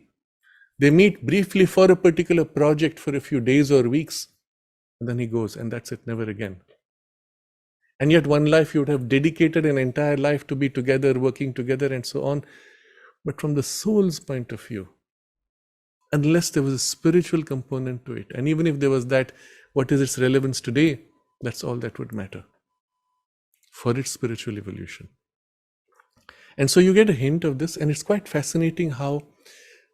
They meet briefly for a particular project for a few days or weeks, and then he goes, and that's it, never again. And yet one life you would have dedicated an entire life to be together, working together and so on. But from the soul's point of view, unless there was a spiritual component to it, and even if there was that, what is its relevance today? That's all that would matter for its spiritual evolution. And so you get a hint of this, and it's quite fascinating how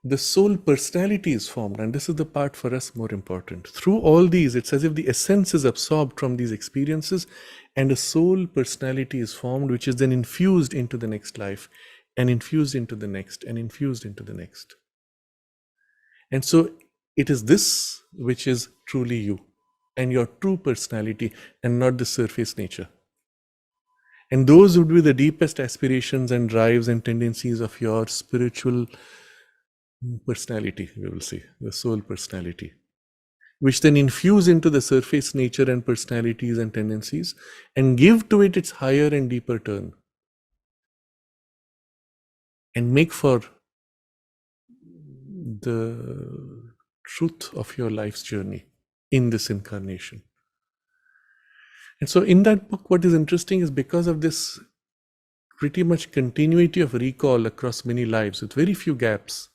the soul personality is formed. And this is the part for us more important. Through all these, it's as if the essence is absorbed from these experiences, and a soul personality is formed, which is then infused into the next life, and infused into the next, and infused into the next. And so it is this which is truly you, and your true personality, and not the surface nature. And those would be the deepest aspirations and drives and tendencies of your spiritual personality, we will say, the soul personality, which then infuse into the surface nature and personalities and tendencies and give to it its higher and deeper turn, and make for the truth of your life's journey in this incarnation. And so in that book, what is interesting is because of this pretty much continuity of recall across many lives with very few gaps,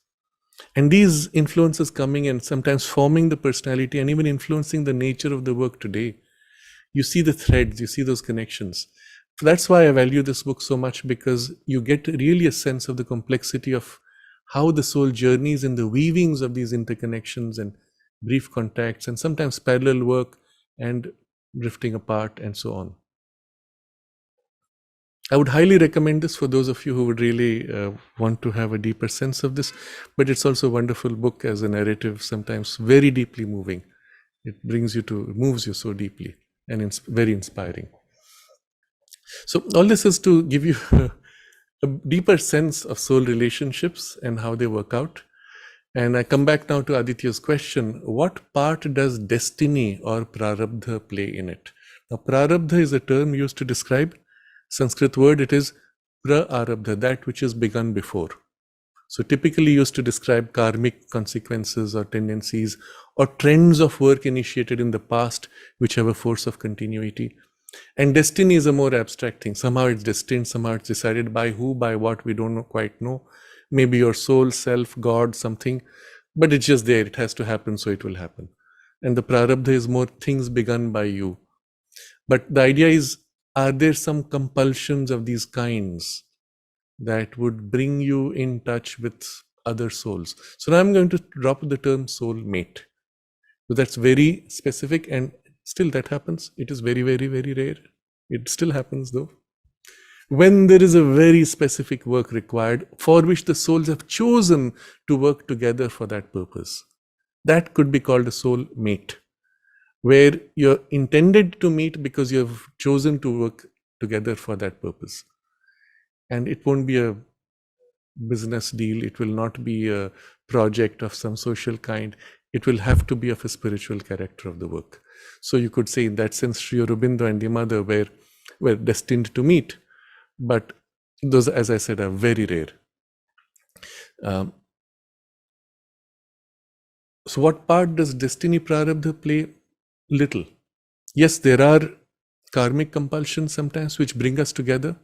and these influences coming and sometimes forming the personality and even influencing the nature of the work today, you see the threads, you see those connections. That's why I value this book so much, because you get really a sense of the complexity of how the soul journeys in the weavings of these interconnections and brief contacts, and sometimes parallel work and drifting apart and so on. I would highly recommend this for those of you who would really want to have a deeper sense of this, but it's also a wonderful book as a narrative, sometimes very deeply moving. It moves you so deeply, and it's very inspiring. So all this is to give you a deeper sense of soul relationships and how they work out. And I come back now to Aditya's question, what part does destiny or prarabdha play in it? Now, prarabdha is a term used to describe Sanskrit word. It is pra-arabdha, that which is begun before. So typically used to describe karmic consequences or tendencies or trends of work initiated in the past which have a force of continuity. And destiny is a more abstract thing. Somehow it's destined, somehow it's decided by who, by what, we don't quite know. Maybe your soul, self, God, something, but it's just there. It has to happen, so it will happen. And the prarabdha is more things begun by you. But the idea is, are there some compulsions of these kinds that would bring you in touch with other souls? So now I'm going to drop the term soul mate. So that's very specific, and still that happens. It is very, very, very rare. It still happens though. When there is a very specific work required for which the souls have chosen to work together for that purpose, that could be called a soul mate, where you're intended to meet because you have chosen to work together for that purpose. And it won't be a business deal. It will not be a project of some social kind. It will have to be of a spiritual character of the work. So you could say in that sense, Sri Aurobindo and the mother were destined to meet. But those, as I said, are very rare. So what part does destiny prarabdha play? Little. Yes, there are karmic compulsions sometimes which bring us together.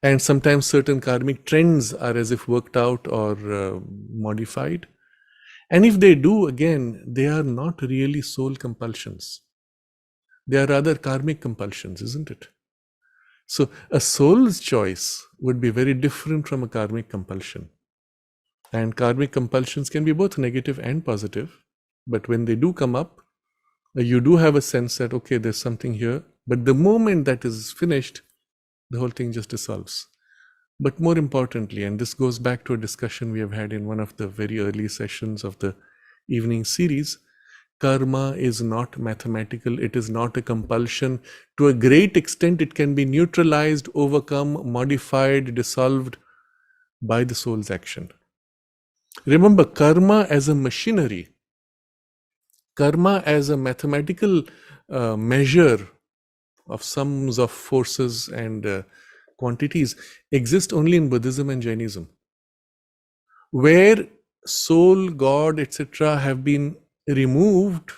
And sometimes certain karmic trends are as if worked out or modified. And if they do, again, they are not really soul compulsions. They are rather karmic compulsions, isn't it? So a soul's choice would be very different from a karmic compulsion. And karmic compulsions can be both negative and positive. But when they do come up, you do have a sense that, okay, there's something here. But the moment that is finished, the whole thing just dissolves. But more importantly, and this goes back to a discussion we have had in one of the very early sessions of the evening series, karma is not mathematical. It is not a compulsion. To a great extent, it can be neutralized, overcome, modified, dissolved by the soul's action. Remember, karma as a machinery, karma as a mathematical measure of sums of forces and quantities exist only in Buddhism and Jainism, where soul, God, etc. have been removed,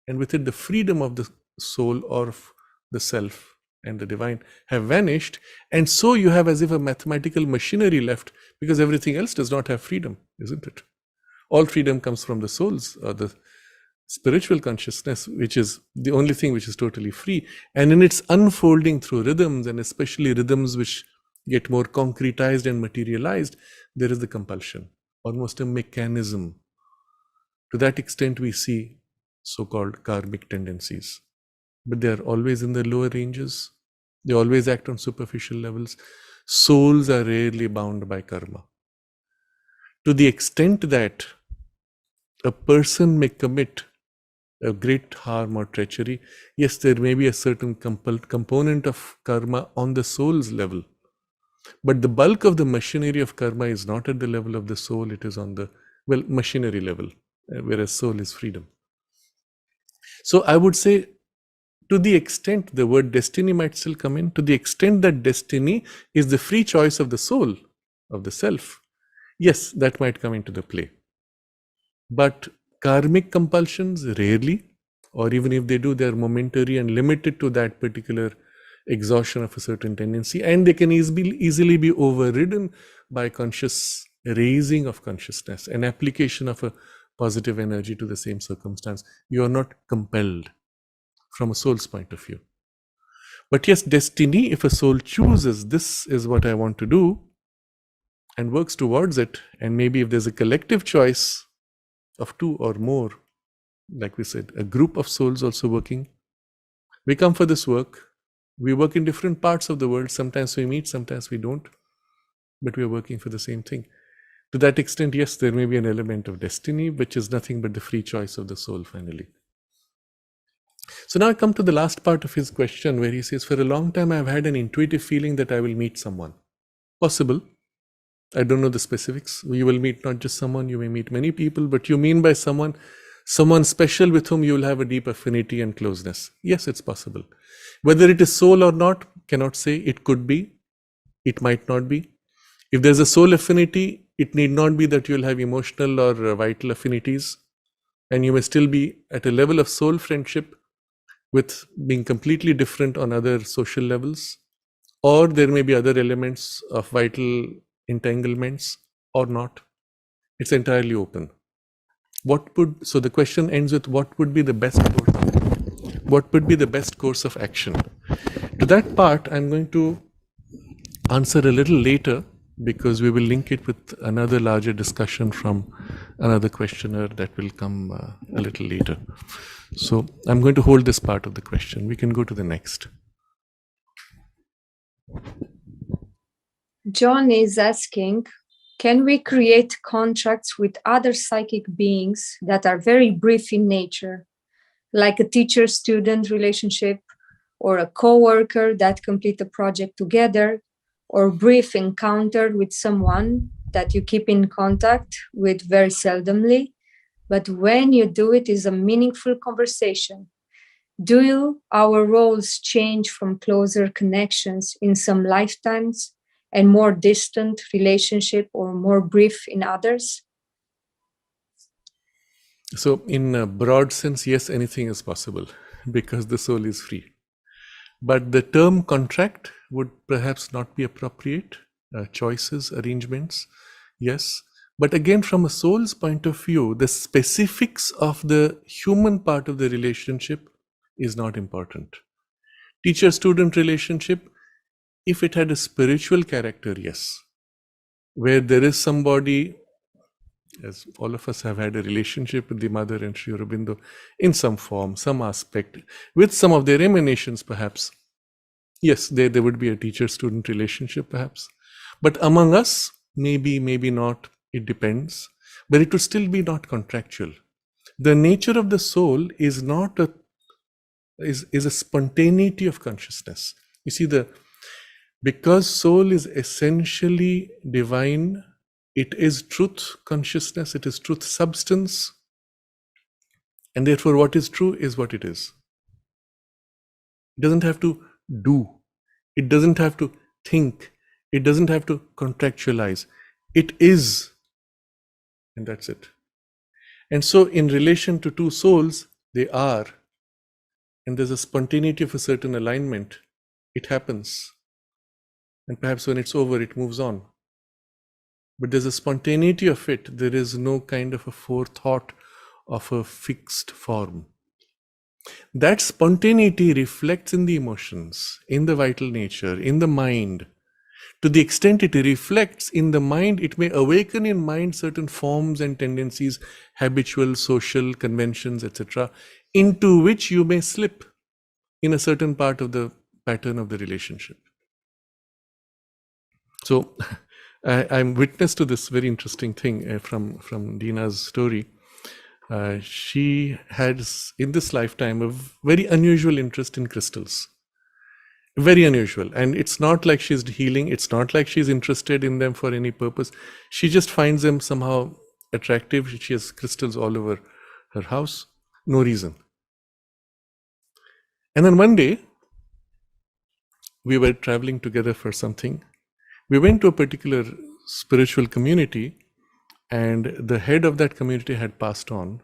and with it the freedom of the soul or of the self and the divine have vanished. And so you have as if a mathematical machinery left, because everything else does not have freedom, isn't it? All freedom comes from the souls or the spiritual consciousness, which is the only thing which is totally free. And in its unfolding through rhythms, and especially rhythms which get more concretized and materialized, there is the compulsion, almost a mechanism. To that extent, we see so-called karmic tendencies. But they are always in the lower ranges. They always act on superficial levels. Souls are rarely bound by karma. To the extent that a person may commit a great harm or treachery, yes, there may be a certain component of karma on the soul's level. But the bulk of the machinery of karma is not at the level of the soul. It is on the, machinery level, whereas soul is freedom. So I would say, to the extent the word destiny might still come in, to the extent that destiny is the free choice of the soul, of the self, yes, that might come into the play. But karmic compulsions, rarely, or even if they do, they are momentary and limited to that particular exhaustion of a certain tendency, and they can easily be overridden by conscious raising of consciousness, an application of a positive energy to the same circumstance. You are not compelled from a soul's point of view. But yes, destiny, if a soul chooses, this is what I want to do, and works towards it, and maybe if there's a collective choice of two or more, like we said, a group of souls also working, we come for this work. We work in different parts of the world. Sometimes we meet, sometimes we don't, but we are working for the same thing. To that extent, yes, there may be an element of destiny, which is nothing but the free choice of the soul finally. So now I come to the last part of his question, where he says, for a long time I've had an intuitive feeling that I will meet someone. Possible. I don't know the specifics. You will meet not just someone, you may meet many people, but you mean by someone special with whom you will have a deep affinity and closeness. Yes, it's possible. Whether it is soul or not, cannot say. It could be, it might not be. If there's a soul affinity, It need not be that you'll have emotional or vital affinities, and you may still be at a level of soul friendship with being completely different on other social levels, or there may be other elements of vital entanglements or not. It's entirely open. So the question ends with what would be the best course of action? To that part, I'm going to answer a little later, because we will link it with another larger discussion from another questioner that will come a little later. So I'm going to hold this part of the question. We can go to the next. John is asking, can we create contracts with other psychic beings that are very brief in nature, like a teacher-student relationship or a co-worker that complete a project together, or brief encounter with someone that you keep in contact with very seldomly, but when you do it is a meaningful conversation? Do our roles change from closer connections in some lifetimes and more distant relationship or more brief in others? So in a broad sense, yes, anything is possible because the soul is free. But the term contract would perhaps not be appropriate. Choices, arrangements, yes. But again, from a soul's point of view, the specifics of the human part of the relationship is not important. Teacher-student relationship, if it had a spiritual character, yes. Where there is somebody, as all of us have had a relationship with the mother and Sri Aurobindo in some form, some aspect, with some of their emanations perhaps. Yes, there would be a teacher-student relationship perhaps. But among us, maybe not, it depends. But it would still be not contractual. The nature of the soul is not is a spontaneity of consciousness. You see, because soul is essentially divine, it is truth consciousness, it is truth substance, and therefore what is true is what it is. It doesn't have to do, it doesn't have to think, it doesn't have to contractualize. It is, and that's it. And so in relation to two souls, they are, and there's a spontaneity of a certain alignment. It happens, and perhaps when it's over, it moves on. But there's a spontaneity of it. There is no kind of a forethought of a fixed form. That spontaneity reflects in the emotions, in the vital nature, in the mind. To the extent it reflects in the mind, it may awaken in mind certain forms and tendencies, habitual, social, conventions, etc., into which you may slip in a certain part of the pattern of the relationship. So I'm witness to this very interesting thing from Dina's story. She has, in this lifetime, a very unusual interest in crystals. Very unusual. And it's not like she's healing. It's not like she's interested in them for any purpose. She just finds them somehow attractive. She has crystals all over her house. No reason. And then one day, we were traveling together for something. We went to a particular spiritual community, and the head of that community had passed on.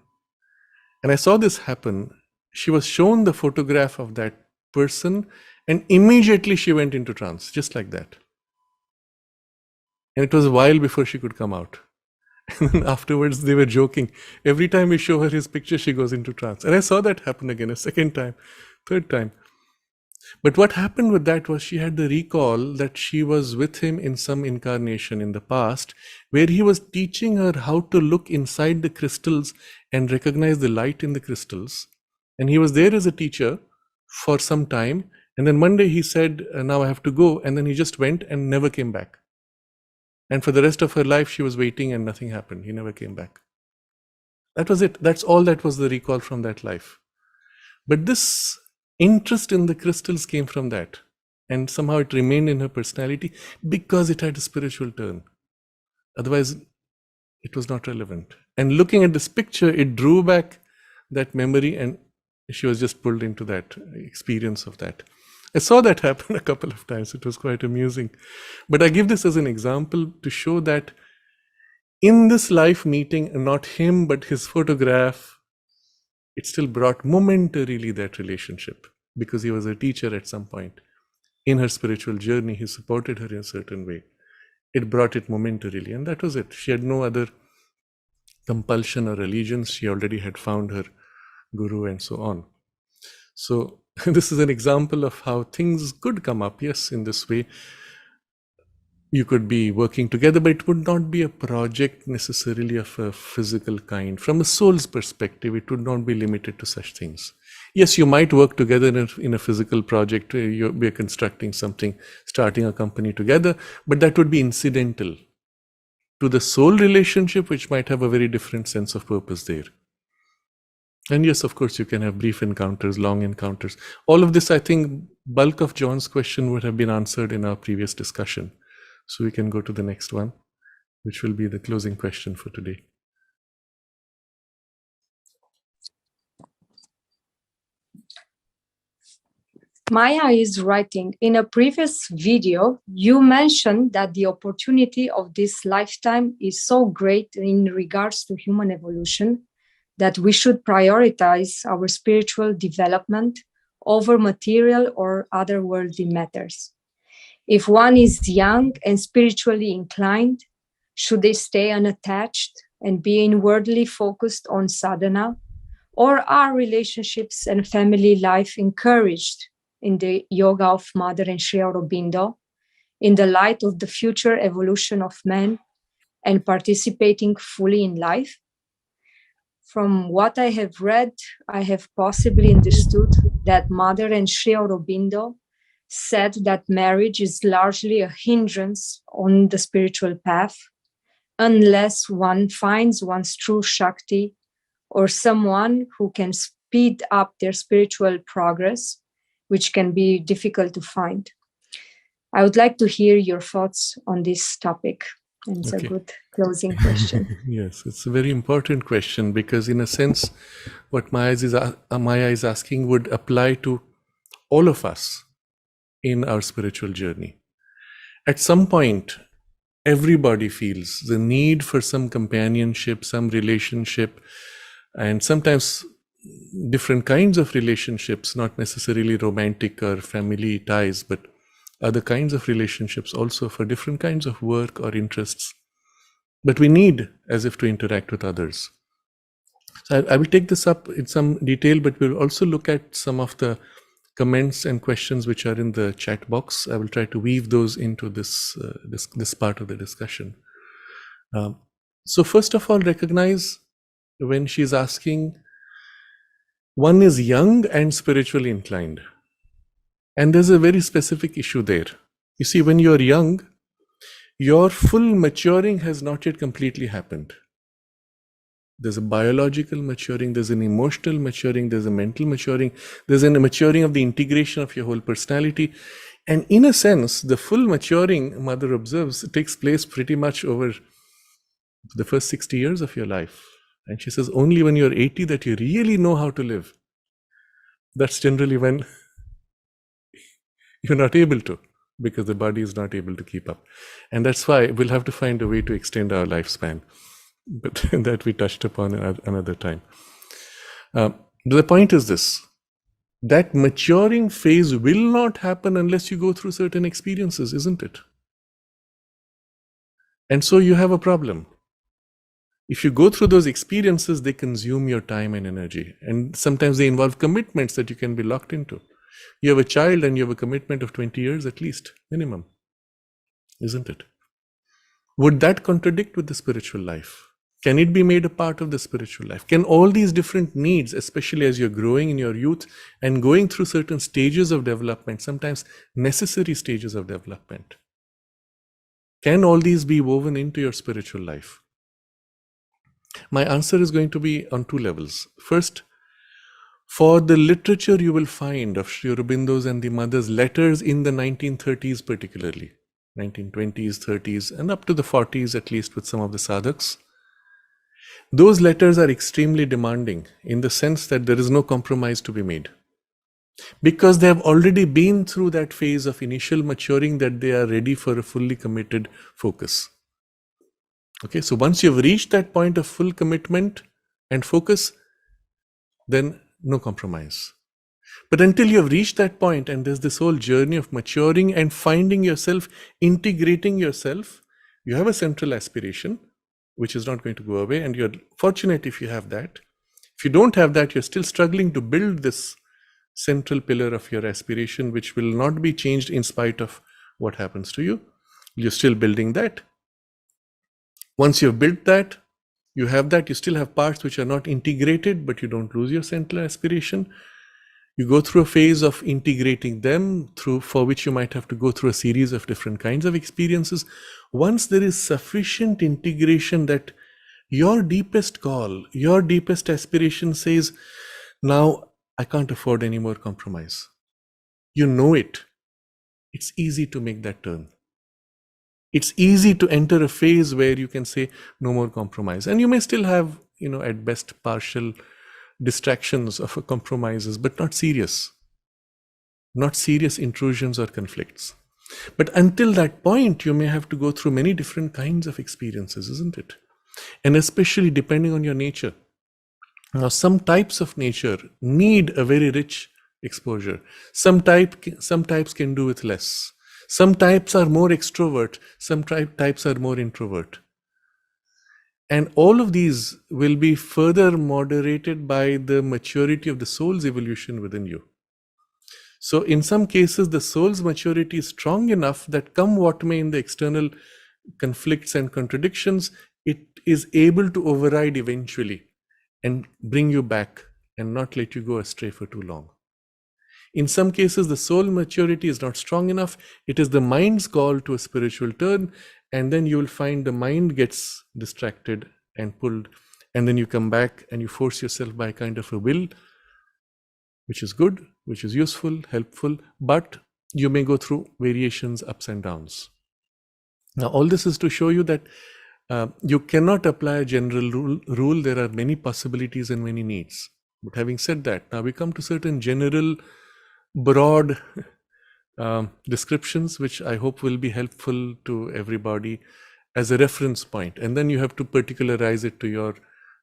And I saw this happen. She was shown the photograph of that person, and immediately she went into trance, just like that. And it was a while before she could come out. And then afterwards, they were joking. Every time we show her his picture, she goes into trance. And I saw that happen again, a second time, third time. But what happened with that was she had the recall that she was with him in some incarnation in the past, where he was teaching her how to look inside the crystals and recognize the light in the crystals. And he was there as a teacher for some time. And then one day he said, now I have to go. And then he just went and never came back. And for the rest of her life, she was waiting and nothing happened. He never came back. That was it. That's all that was the recall from that life. But this interest in the crystals came from that. And somehow it remained in her personality because it had a spiritual turn. Otherwise, it was not relevant. And looking at this picture, it drew back that memory, and she was just pulled into that experience of that. I saw that happen a couple of times. It was quite amusing. But I give this as an example to show that In this life meeting, not him, but his photograph, it still brought momentarily that relationship, because he was a teacher at some point. In her spiritual journey, he supported her in a certain way. It brought it momentarily, and that was it. She had no other compulsion or allegiance. She already had found her guru and so on. So this is an example of how things could come up. Yes, in this way, you could be working together, but it would not be a project necessarily of a physical kind. From a soul's perspective, it would not be limited to such things. Yes, you might work together in a physical project. You're constructing something, starting a company together, but that would be incidental to the soul relationship, which might have a very different sense of purpose there. And yes, of course, you can have brief encounters, long encounters. All of this, I think, bulk of John's question would have been answered in our previous discussion. So we can go to the next one, which will be the closing question for today. Maya is writing, in a previous video, you mentioned that the opportunity of this lifetime is so great in regards to human evolution that we should prioritize our spiritual development over material or otherworldly matters. If one is young and spiritually inclined, should they stay unattached and be inwardly focused on sadhana? Or are relationships and family life encouraged in the yoga of Mother and Sri Aurobindo in the light of the future evolution of man and participating fully in life? From what I have read, I have possibly understood that Mother and Sri Aurobindo said that marriage is largely a hindrance on the spiritual path unless one finds one's true Shakti or someone who can speed up their spiritual progress, which can be difficult to find. I would like to hear your thoughts on this topic. And it's a good closing question. Yes, it's a very important question, because in a sense, what Maya is asking would apply to all of us in our spiritual journey. At some point, everybody feels the need for some companionship, some relationship, and sometimes different kinds of relationships, not necessarily romantic or family ties, but other kinds of relationships also for different kinds of work or interests. But we need as if to interact with others. So I will take this up in some detail, but we'll also look at some of the comments and questions which are in the chat box. I will try to weave those into this part of the discussion. So first of all, recognize when she's asking, one is young and spiritually inclined. And there's a very specific issue there. You see, when you're young, your full maturing has not yet completely happened. There's a biological maturing, there's an emotional maturing, there's a mental maturing, there's a maturing of the integration of your whole personality. And in a sense, the full maturing, Mother observes, takes place pretty much over the first 60 years of your life. And she says, only when you're 80 that you really know how to live. That's generally when you're not able to, because the body is not able to keep up. And that's why we'll have to find a way to extend our lifespan. But that we touched upon another time. The point is this, that maturing phase will not happen unless you go through certain experiences, isn't it? And so you have a problem. If you go through those experiences, they consume your time and energy. And sometimes they involve commitments that you can be locked into. You have a child and you have a commitment of 20 years at least, minimum, isn't it? Would that contradict with the spiritual life? Can it be made a part of the spiritual life? Can all these different needs, especially as you're growing in your youth and going through certain stages of development, sometimes necessary stages of development, can all these be woven into your spiritual life? My answer is going to be on two levels. First, for the literature you will find of Sri Aurobindo's and the Mother's letters in the 1930s particularly, 1920s, 30s, and up to the 40s at least with some of the sadhaks, those letters are extremely demanding in the sense that there is no compromise to be made. Because they have already been through that phase of initial maturing, that they are ready for a fully committed focus. Okay, so once you've reached that point of full commitment and focus, then no compromise. But until you have reached that point, and there's this whole journey of maturing and finding yourself, integrating yourself, you have a central aspiration, which is not going to go away, and you're fortunate if you have that. If you don't have that, you're still struggling to build this central pillar of your aspiration, which will not be changed in spite of what happens to you. You're still building that. Once you've built that, you have that, you still have parts which are not integrated, but you don't lose your central aspiration. You go through a phase of integrating them, for which you might have to go through a series of different kinds of experiences. Once there is sufficient integration that your deepest call, your deepest aspiration says, now I can't afford any more compromise. You know it. It's easy to make that turn. It's easy to enter a phase where you can say no more compromise. And you may still have, at best partial distractions of compromises, but not serious intrusions or conflicts. But until that point, you may have to go through many different kinds of experiences, isn't it? And especially depending on your nature. Now, some types of nature need a very rich exposure. Some types can do with less. Some types are more extrovert, some types are more introvert. And all of these will be further moderated by the maturity of the soul's evolution within you. So in some cases, the soul's maturity is strong enough that come what may in the external conflicts and contradictions, it is able to override eventually and bring you back and not let you go astray for too long. In some cases, the soul maturity is not strong enough. It is the mind's call to a spiritual turn, and then you will find the mind gets distracted and pulled, and then you come back and you force yourself by kind of a will, which is good, which is useful, helpful, but you may go through variations, ups and downs. Now, all this is to show you that you cannot apply a general rule. There are many possibilities and many needs. But having said that, now we come to certain general, broad descriptions, which I hope will be helpful to everybody as a reference point. And then you have to particularize it to your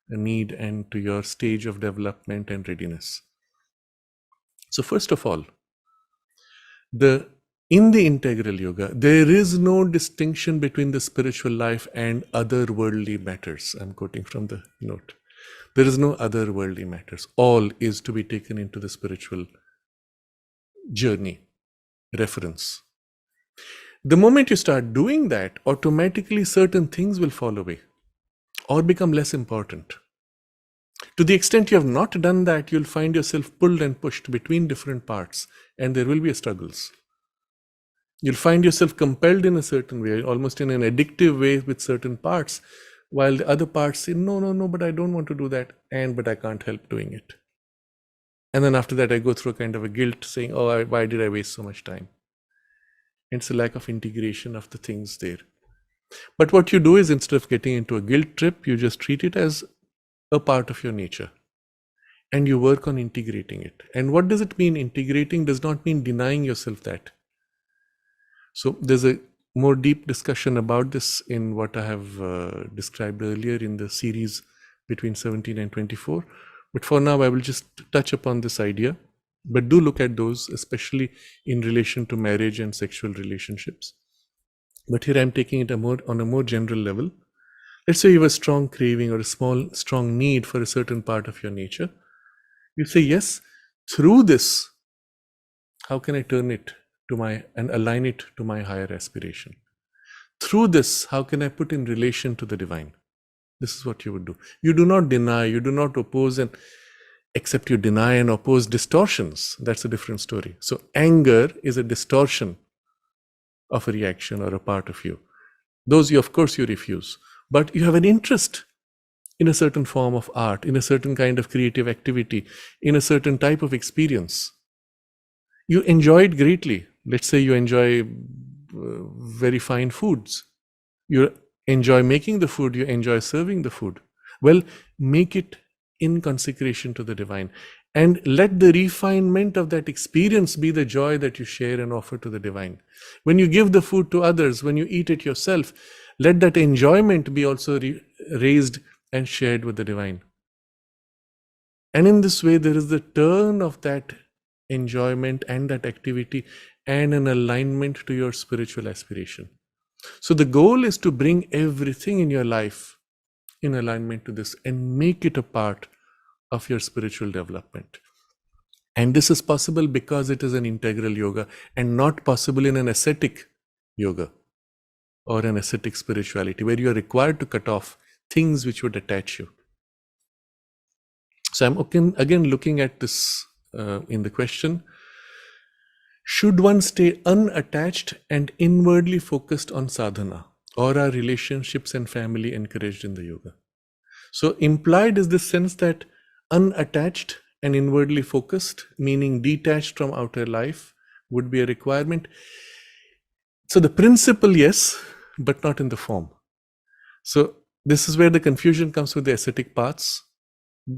need and to your stage of development and readiness. So first of all, in the integral yoga, there is no distinction between the spiritual life and otherworldly matters. I'm quoting from the note. There is no otherworldly matters. All is to be taken into the spiritual journey, reference. The moment you start doing that, automatically certain things will fall away or become less important. To the extent you have not done that, you'll find yourself pulled and pushed between different parts, and there will be struggles. You'll find yourself compelled in a certain way, almost in an addictive way with certain parts, while the other parts say, no, but I don't want to do that, but I can't help doing it. And then after that, I go through a kind of a guilt saying, why did I waste so much time? It's a lack of integration of the things there. But what you do is, instead of getting into a guilt trip, you just treat it as a part of your nature. And you work on integrating it. And what does it mean? Integrating does not mean denying yourself that. So there's a more deep discussion about this in what I have described earlier in the series between 17 and 24. But for now, I will just touch upon this idea. But do look at those, especially in relation to marriage and sexual relationships. But here I'm taking it on a more general level. Let's say you have a strong craving or a strong need for a certain part of your nature. You say, yes, through this, how can I turn it and align it to my higher aspiration? Through this, how can I put in relation to the divine? This is what you would do. You do not deny, you do not oppose, except you deny and oppose distortions. That's a different story. So anger is a distortion of a reaction or a part of you. Those of course you refuse, but you have an interest in a certain form of art, in a certain kind of creative activity, in a certain type of experience. You enjoy it greatly. Let's say you enjoy very fine foods. You enjoy making the food, you enjoy serving the food. Well, make it in consecration to the divine, and let the refinement of that experience be the joy that you share and offer to the divine. When you give the food to others, when you eat it yourself, let that enjoyment be also raised and shared with the divine. And in this way, there is the turn of that enjoyment and that activity and an alignment to your spiritual aspiration. So the goal is to bring everything in your life in alignment to this and make it a part of your spiritual development. And this is possible because it is an integral yoga and not possible in an ascetic yoga or an ascetic spirituality where you are required to cut off things which would attach you. So I'm again looking at this in the question, should one stay unattached and inwardly focused on sadhana, or are relationships and family encouraged in the yoga? So implied is this sense that unattached and inwardly focused, meaning detached from outer life, would be a requirement. So the principle, yes, but not in the form. So this is where the confusion comes with the ascetic paths.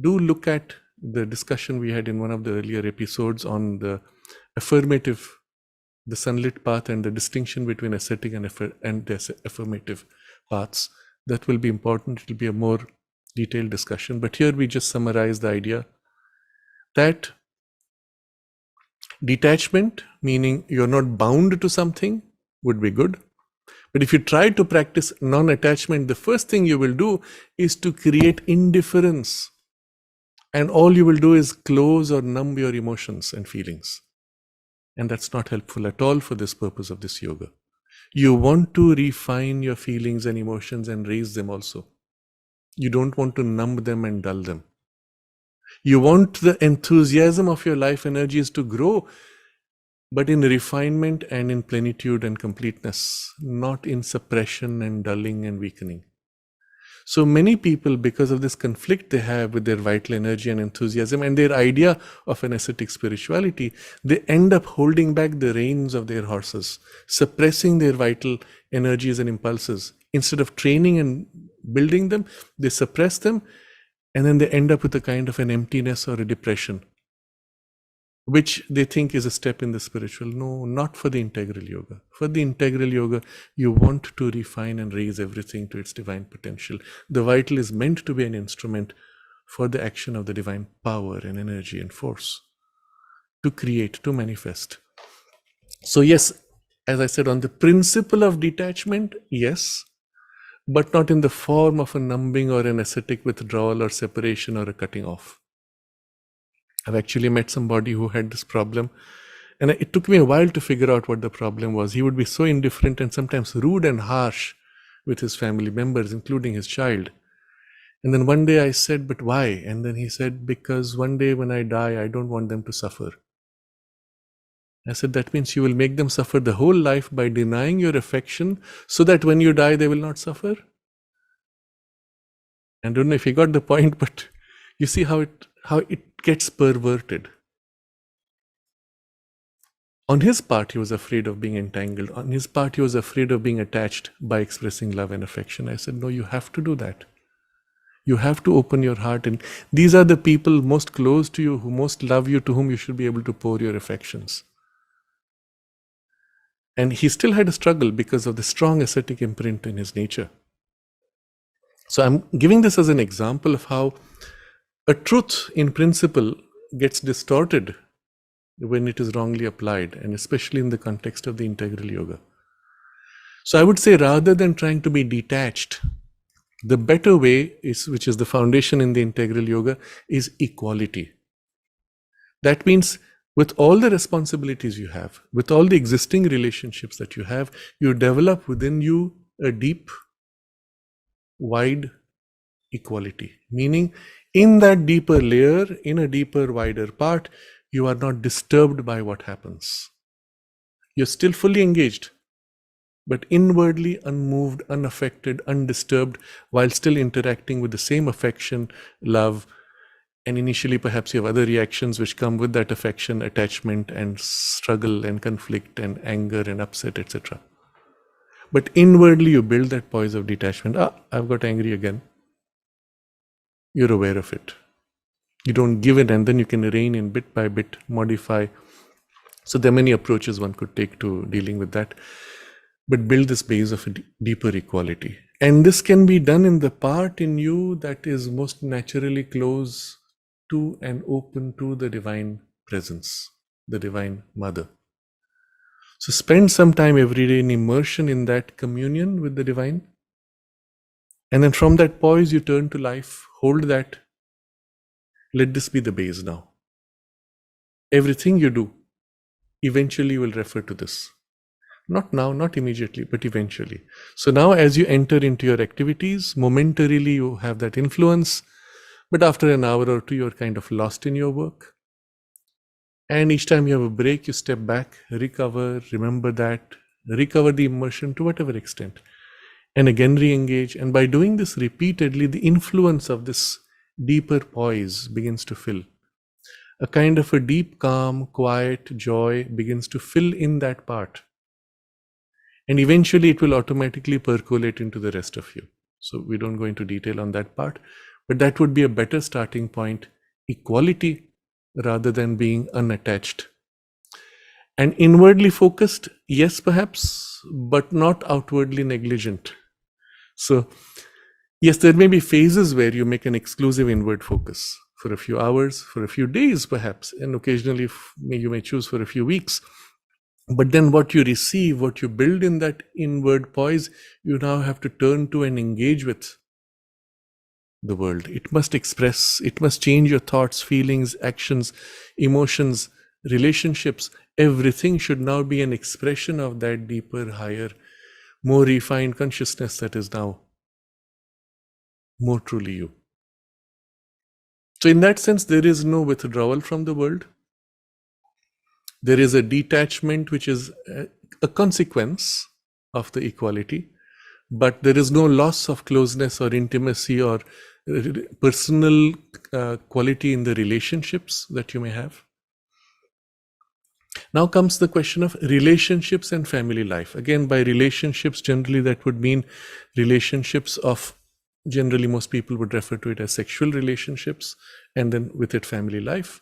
Do look at the discussion we had in one of the earlier episodes on the affirmative, the sunlit path, and the distinction between ascetic and the affirmative paths. That will be important. It will be a more detailed discussion. But here we just summarize the idea that detachment, meaning you're not bound to something, would be good. But if you try to practice non-attachment, the first thing you will do is to create indifference. And all you will do is close or numb your emotions and feelings. And that's not helpful at all for this purpose of this yoga. You want to refine your feelings and emotions and raise them also. You don't want to numb them and dull them. You want the enthusiasm of your life energies to grow, but in refinement and in plenitude and completeness, not in suppression and dulling and weakening. So many people, because of this conflict they have with their vital energy and enthusiasm and their idea of an ascetic spirituality, they end up holding back the reins of their horses, suppressing their vital energies and impulses. Instead of training and building them, they suppress them, and then they end up with a kind of an emptiness or a depression, which they think is a step in the spiritual. No, not for the integral yoga. For the integral yoga, you want to refine and raise everything to its divine potential. The vital is meant to be an instrument for the action of the divine power and energy and force to create, to manifest. So yes, as I said, on the principle of detachment, yes, but not in the form of a numbing or an ascetic withdrawal or separation or a cutting off. I've actually met somebody who had this problem, and it took me a while to figure out what the problem was. He would be so indifferent and sometimes rude and harsh with his family members, including his child. And then one day I said, but why? And then he said, because one day when I die, I don't want them to suffer. I said, that means you will make them suffer the whole life by denying your affection so that when you die, they will not suffer? I don't know if he got the point, but you see how it gets perverted. On his part, he was afraid of being entangled. On his part, he was afraid of being attached by expressing love and affection. I said, no, you have to do that. You have to open your heart. And these are the people most close to you, who most love you, to whom you should be able to pour your affections. And he still had a struggle because of the strong ascetic imprint in his nature. So I'm giving this as an example of how a truth in principle gets distorted when it is wrongly applied, and especially in the context of the integral yoga. So I would say, rather than trying to be detached, the better way is, which is the foundation in the integral yoga, is equality. That means with all the responsibilities you have, with all the existing relationships that you have, you develop within you a deep, wide equality. Meaning, in that deeper layer, in a deeper, wider part, you are not disturbed by what happens. You're still fully engaged, but inwardly unmoved, unaffected, undisturbed, while still interacting with the same affection, love, and initially perhaps you have other reactions which come with that affection, attachment, and struggle, and conflict, and anger, and upset, etc. But inwardly you build that poise of detachment. I've got angry again. You're aware of it. You don't give it, and then you can rein in bit by bit, modify. So there are many approaches one could take to dealing with that. but build this base of a deeper equality. And this can be done in the part in you that is most naturally close to and open to the divine presence, the divine mother. So spend some time every day in immersion in that communion with the divine. And then from that poise, you turn to life, hold that. Let this be the base now. Everything you do eventually will refer to this. Not now, not immediately, but eventually. So now as you enter into your activities, momentarily you have that influence, but after an hour or two, you're kind of lost in your work. And each time you have a break, you step back, recover, remember that, recover the immersion to whatever extent, and again re-engage. And by doing this repeatedly, the influence of this deeper poise begins to fill. A kind of a deep, calm, quiet joy begins to fill in that part. And eventually it will automatically percolate into the rest of you. So we don't go into detail on that part, but that would be a better starting point, equality rather than being unattached. And inwardly focused, yes, perhaps, but not outwardly negligent. So yes, there may be phases where you make an exclusive inward focus for a few hours, for a few days perhaps, and occasionally you may choose for a few weeks. But then what you receive, what you build in that inward poise, you now have to turn to and engage with the world. It must express, it must change your thoughts, feelings, actions, emotions, relationships. Everything should now be an expression of that deeper, higher, more refined consciousness that is now more truly you. So in that sense, there is no withdrawal from the world. There is a detachment which is a consequence of the equality, but there is no loss of closeness or intimacy or personal quality in the relationships that you may have. Now comes the question of relationships and family life. Again, by relationships, generally that would mean relationships of, generally most people would refer to it as sexual relationships, and then with it family life.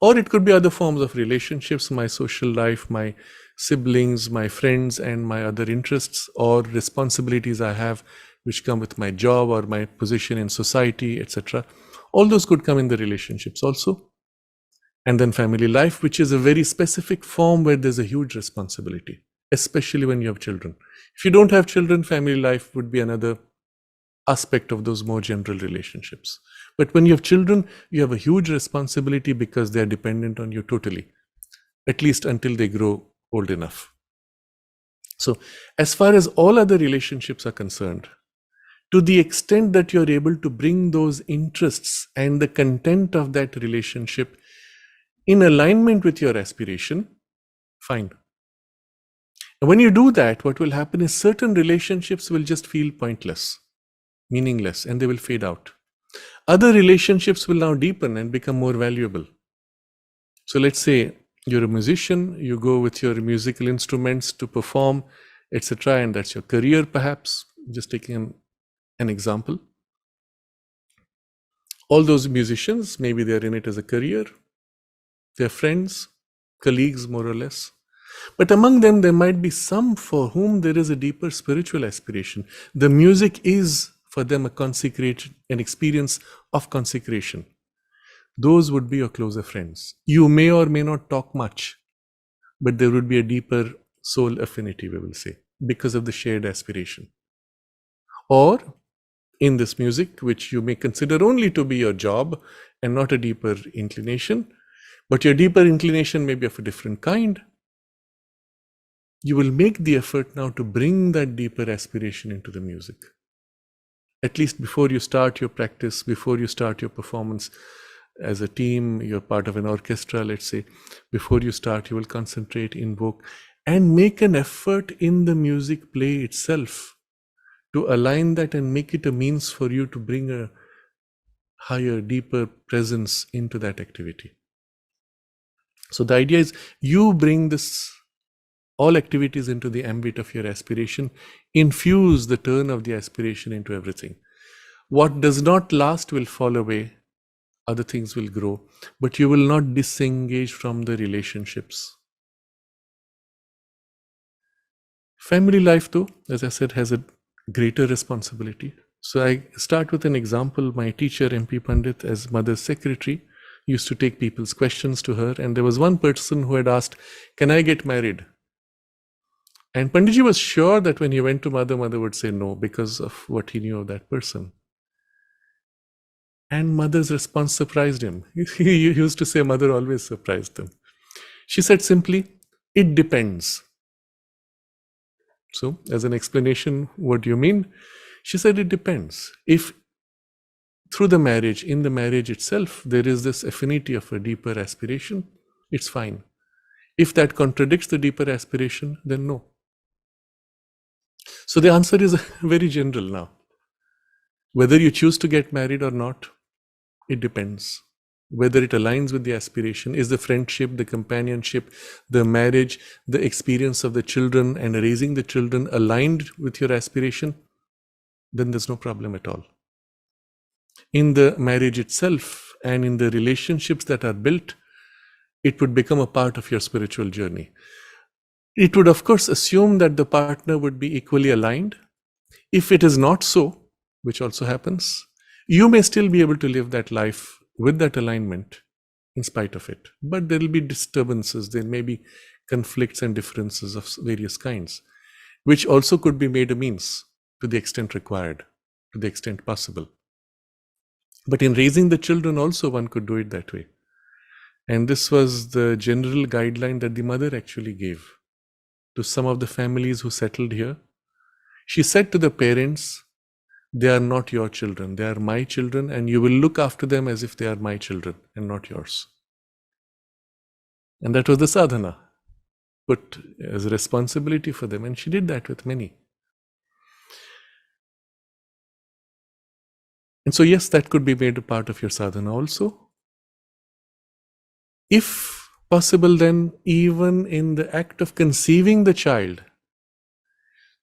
Or it could be other forms of relationships, my social life, my siblings, my friends, and my other interests or responsibilities I have, which come with my job or my position in society, etc. All those could come in the relationships also. And then family life, which is a very specific form where there's a huge responsibility, especially when you have children. If you don't have children, family life would be another aspect of those more general relationships. But when you have children, you have a huge responsibility because they are dependent on you totally, at least until they grow old enough. So as far as all other relationships are concerned, to the extent that you're able to bring those interests and the content of that relationship in alignment with your aspiration, fine. And when you do that, what will happen is certain relationships will just feel pointless, meaningless, and they will fade out. Other relationships will now deepen and become more valuable. So let's say you're a musician, you go with your musical instruments to perform, etc., and that's your career perhaps, just taking an example. All those musicians, maybe they're in it as a career, they're friends, colleagues more or less. But among them, there might be some for whom there is a deeper spiritual aspiration. The music is for them an experience of consecration. Those would be your closer friends. You may or may not talk much, but there would be a deeper soul affinity, we will say, because of the shared aspiration. Or in this music, which you may consider only to be your job and not a deeper inclination, but your deeper inclination may be of a different kind, you will make the effort now to bring that deeper aspiration into the music. At least before you start your practice, before you start your performance as a team, you're part of an orchestra, let's say, before you start, you will concentrate, invoke, and make an effort in the music play itself to align that and make it a means for you to bring a higher, deeper presence into that activity. So the idea is you bring all activities into the ambit of your aspiration, infuse the turn of the aspiration into everything. What does not last will fall away, other things will grow, but you will not disengage from the relationships. Family life, though, as I said, has a greater responsibility. So I start with an example. My teacher, MP Pandit, as mother's secretary, used to take people's questions to her. And there was one person who had asked, "Can I get married?" And Panditji was sure that when he went to mother, mother would say no because of what he knew of that person. And mother's response surprised him. He used to say mother always surprised him. She said simply, "It depends." So, as an explanation, what do you mean? She said, it depends. If through the marriage, in the marriage itself, there is this affinity of a deeper aspiration, it's fine. If that contradicts the deeper aspiration, then no. So the answer is very general now. Whether you choose to get married or not, it depends. Whether it aligns with the aspiration, is the friendship, the companionship, the marriage, the experience of the children and raising the children aligned with your aspiration, then there's no problem at all. In the marriage itself and in the relationships that are built, it would become a part of your spiritual journey. It would, of course, assume that the partner would be equally aligned. If it is not so, which also happens, you may still be able to live that life with that alignment in spite of it. But there will be disturbances, there may be conflicts and differences of various kinds, which also could be made a means to the extent required, to the extent possible. But in raising the children also, one could do it that way. And this was the general guideline that the mother actually gave to some of the families who settled here. She said to the parents, "They are not your children, they are my children, and you will look after them as if they are my children and not yours." And that was the sadhana put as a responsibility for them, and she did that with many. And so yes, that could be made a part of your sadhana also. If possible, then even in the act of conceiving the child,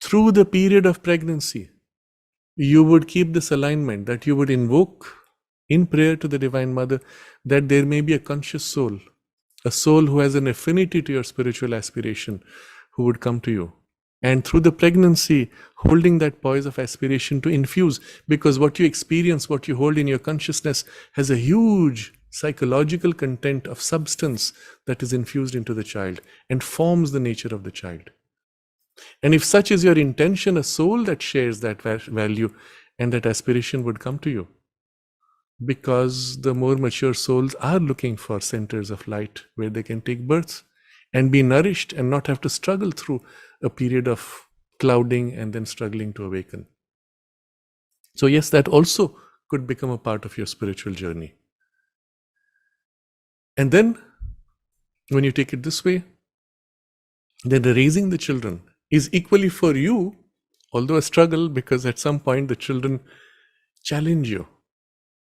through the period of pregnancy, you would keep this alignment, that you would invoke in prayer to the Divine Mother that there may be a conscious soul, a soul who has an affinity to your spiritual aspiration, who would come to you. And through the pregnancy, holding that poise of aspiration to infuse, because what you experience, what you hold in your consciousness has a huge psychological content of substance that is infused into the child and forms the nature of the child. And if such is your intention, a soul that shares that value and that aspiration would come to you. Because the more mature souls are looking for centers of light where they can take birth and be nourished and not have to struggle through a period of clouding and then struggling to awaken. So yes, that also could become a part of your spiritual journey. And then when you take it this way, then raising the children is equally for you, although a struggle, because at some point the children challenge you.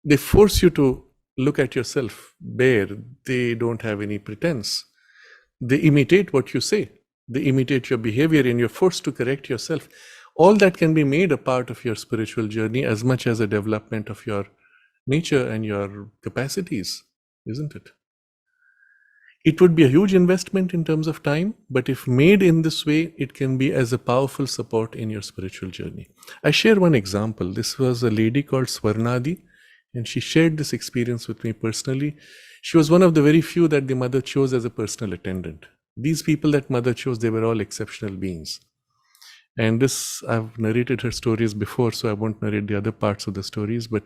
They force you to look at yourself bare. They don't have any pretense. They imitate what you say. They imitate your behavior and you're forced to correct yourself. All that can be made a part of your spiritual journey as much as a development of your nature and your capacities, isn't it? It would be a huge investment in terms of time, but if made in this way, it can be as a powerful support in your spiritual journey. I share one example. This was a lady called Swarnadi, and she shared this experience with me personally. She was one of the very few that the mother chose as a personal attendant. These people that mother chose, they were all exceptional beings. And this, I've narrated her stories before, so I won't narrate the other parts of the stories, but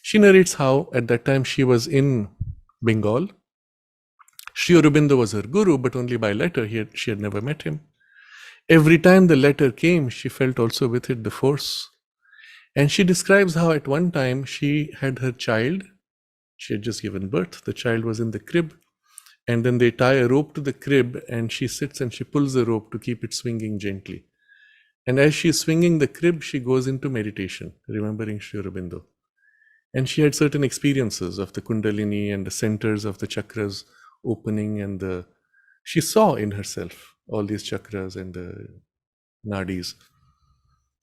she narrates how at that time she was in Bengal. Sri Aurobindo was her guru, but only by letter. She had never met him. Every time the letter came, she felt also with it the force. And she describes how at one time she had her child. She had just given birth. The child was in the crib. And then they tie a rope to the crib and she sits and she pulls the rope to keep it swinging gently. And as she's swinging the crib, she goes into meditation, remembering Sri Aurobindo. And she had certain experiences of the Kundalini and the centers of the chakras opening, and she saw in herself all these chakras and the nadis.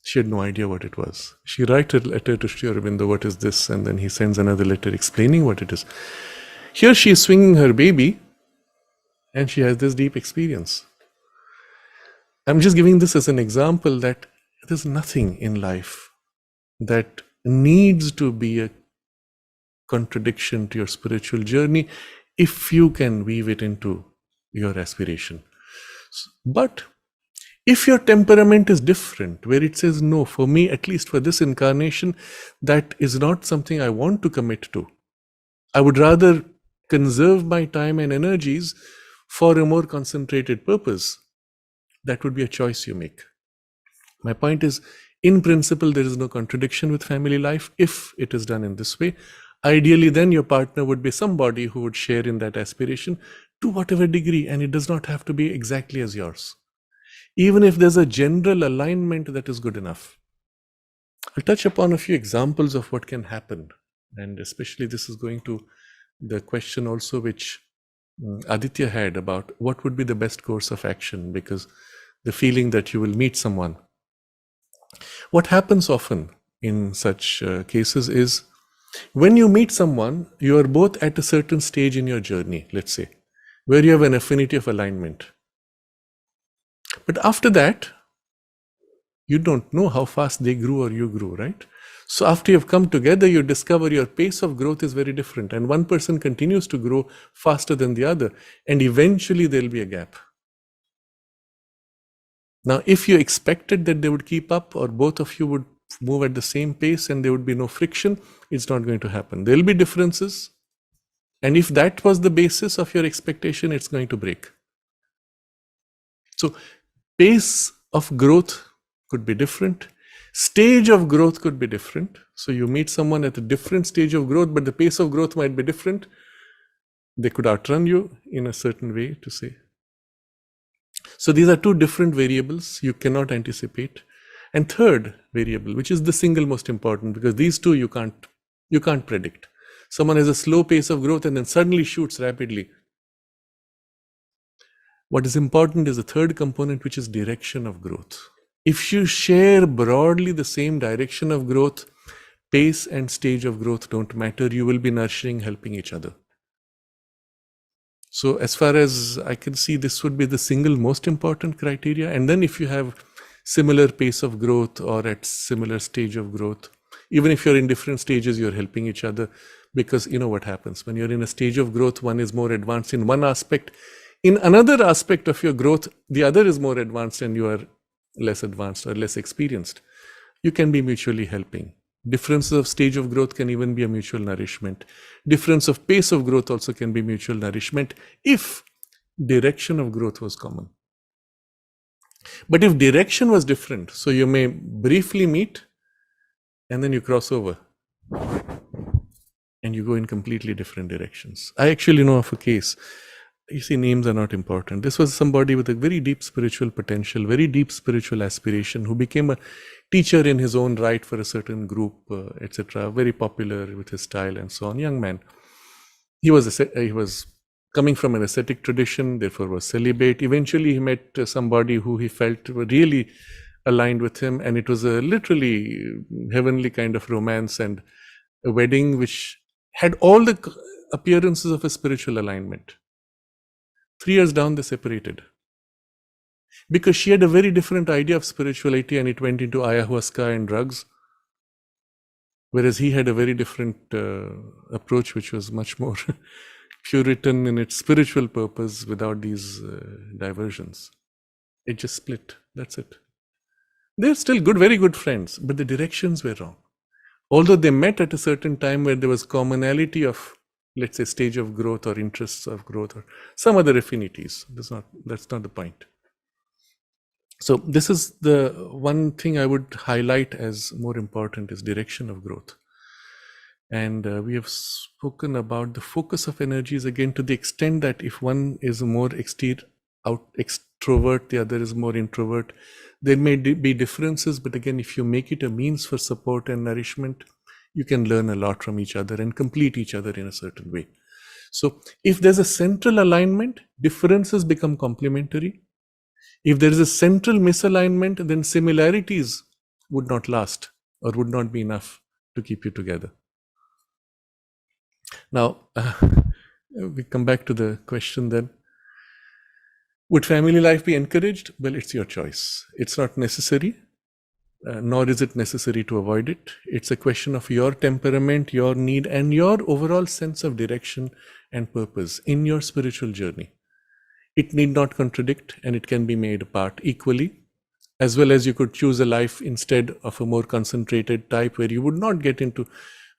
She had no idea what it was. She writes a letter to Sri Aurobindo, "What is this?" And then he sends another letter explaining what it is. Here she is swinging her baby and she has this deep experience. I'm just giving this as an example that there's nothing in life that needs to be a contradiction to your spiritual journey if you can weave it into your aspiration. But if your temperament is different, where it says, no, for me, at least for this incarnation, that is not something I want to commit to. I would rather conserve my time and energies for a more concentrated purpose. That would be a choice you make. My point is, in principle, there is no contradiction with family life if it is done in this way. Ideally, then your partner would be somebody who would share in that aspiration to whatever degree, and it does not have to be exactly as yours. Even if there's a general alignment, that is good enough. I'll touch upon a few examples of what can happen, and especially this is going to the question also which Aditya had about what would be the best course of action, because the feeling that you will meet someone. What happens often in such cases is when you meet someone, you are both at a certain stage in your journey, let's say, where you have an affinity of alignment. But after that, you don't know how fast they grew or you grew, right? So after you've come together, you discover your pace of growth is very different, and one person continues to grow faster than the other, and eventually there'll be a gap. Now, if you expected that they would keep up, or both of you would move at the same pace and there would be no friction, it's not going to happen. There'll be differences, and if that was the basis of your expectation, it's going to break. So pace of growth could be different. Stage of growth could be different. So you meet someone at a different stage of growth, but the pace of growth might be different. They could outrun you in a certain way, to say. So these are two different variables you cannot anticipate. And third variable, which is the single most important, because these two you can't predict. Someone has a slow pace of growth and then suddenly shoots rapidly. What is important is the third component, which is direction of growth. If you share broadly the same direction of growth, pace and stage of growth don't matter. You will be nurturing, helping each other. So as far as I can see, this would be the single most important criteria. And then if you have similar pace of growth or at similar stage of growth, even if you're in different stages, you're helping each other, because you know what happens when you're in a stage of growth, one is more advanced in one aspect. In another aspect of your growth, the other is more advanced and you are less advanced or less experienced. You can be mutually helping. Differences of stage of growth can even be a mutual nourishment. Difference of pace of growth also can be mutual nourishment if direction of growth was common. But if direction was different, so you may briefly meet and then you cross over and you go in completely different directions. I actually know of a case. You see, names are not important. This was somebody with a very deep spiritual potential, very deep spiritual aspiration, who became a teacher in his own right for a certain group, etc. Very popular with his style and so on. Young man. He was coming from an ascetic tradition, therefore was celibate. Eventually, he met somebody who he felt really aligned with him, and it was a literally heavenly kind of romance and a wedding which had all the appearances of a spiritual alignment. 3 years down, they separated because she had a very different idea of spirituality and it went into ayahuasca and drugs, whereas he had a very different approach, which was much more Puritan in its spiritual purpose without these diversions. It just split. That's it. They're still good, very good friends, but the directions were wrong. Although they met at a certain time where there was commonality of, let's say, stage of growth or interests of growth or some other affinities. That's not the point. So this is the one thing I would highlight as more important, is direction of growth. And we have spoken about the focus of energies again, to the extent that if one is more extrovert, the other is more introvert, there may be differences, but again, if you make it a means for support and nourishment, you can learn a lot from each other and complete each other in a certain way. So if there's a central alignment, differences become complementary. If there is a central misalignment, then similarities would not last or would not be enough to keep you together. Now, we come back to the question then. Would family life be encouraged? Well, it's your choice. It's not necessary, nor is it necessary to avoid it. It's a question of your temperament, your need, and your overall sense of direction and purpose in your spiritual journey. It need not contradict, and it can be made apart equally, as well as you could choose a life instead of a more concentrated type where you would not get into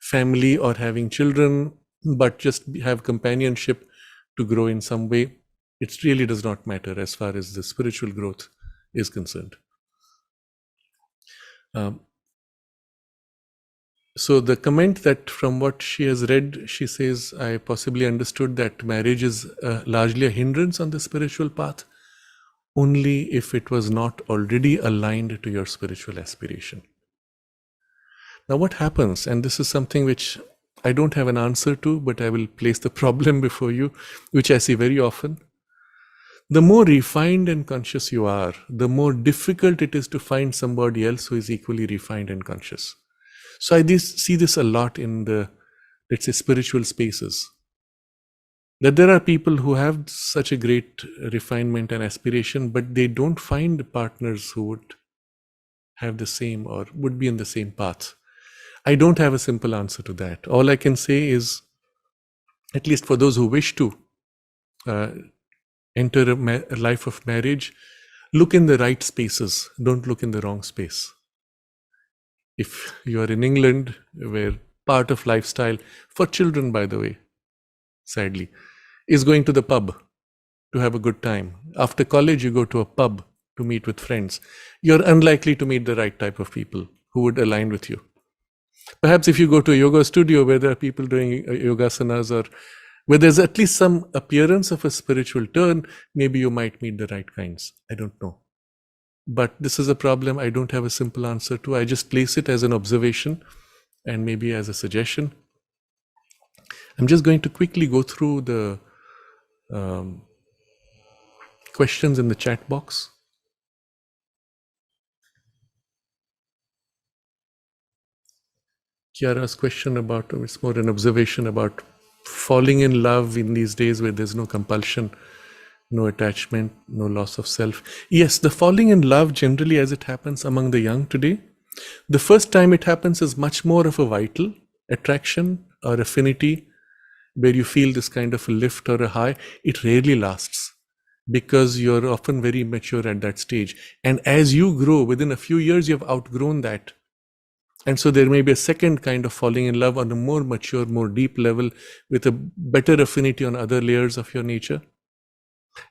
family or having children, but just have companionship to grow in some way. It really does not matter as far as the spiritual growth is concerned. So the comment that from what she has read, she says, I possibly understood that marriage is largely a hindrance on the spiritual path, only if it was not already aligned to your spiritual aspiration. Now what happens, and this is something which I don't have an answer to, but I will place the problem before you, which I see very often. The more refined and conscious you are, the more difficult it is to find somebody else who is equally refined and conscious. So I see this a lot in the, let's say, spiritual spaces. That there are people who have such a great refinement and aspiration, but they don't find partners who would have the same or would be in the same path. I don't have a simple answer to that. All I can say is, at least for those who wish to enter a life of marriage, look in the right spaces. Don't look in the wrong space. If you are in England, where part of lifestyle, for children by the way, sadly, is going to the pub to have a good time. After college, you go to a pub to meet with friends. You're unlikely to meet the right type of people who would align with you. Perhaps if you go to a yoga studio where there are people doing yogasanas, or where there's at least some appearance of a spiritual turn, maybe you might meet the right kinds. I don't know. But this is a problem I don't have a simple answer to. I just place it as an observation and maybe as a suggestion. I'm just going to quickly go through the questions in the chat box. Kiara's question about, it's more an observation about falling in love in these days where there's no compulsion, no attachment, no loss of self. Yes, the falling in love generally as it happens among the young today, the first time it happens is much more of a vital attraction or affinity where you feel this kind of a lift or a high. It rarely lasts because you're often very mature at that stage. And as you grow, within a few years, you've outgrown that. And so there may be a second kind of falling in love on a more mature, more deep level with a better affinity on other layers of your nature.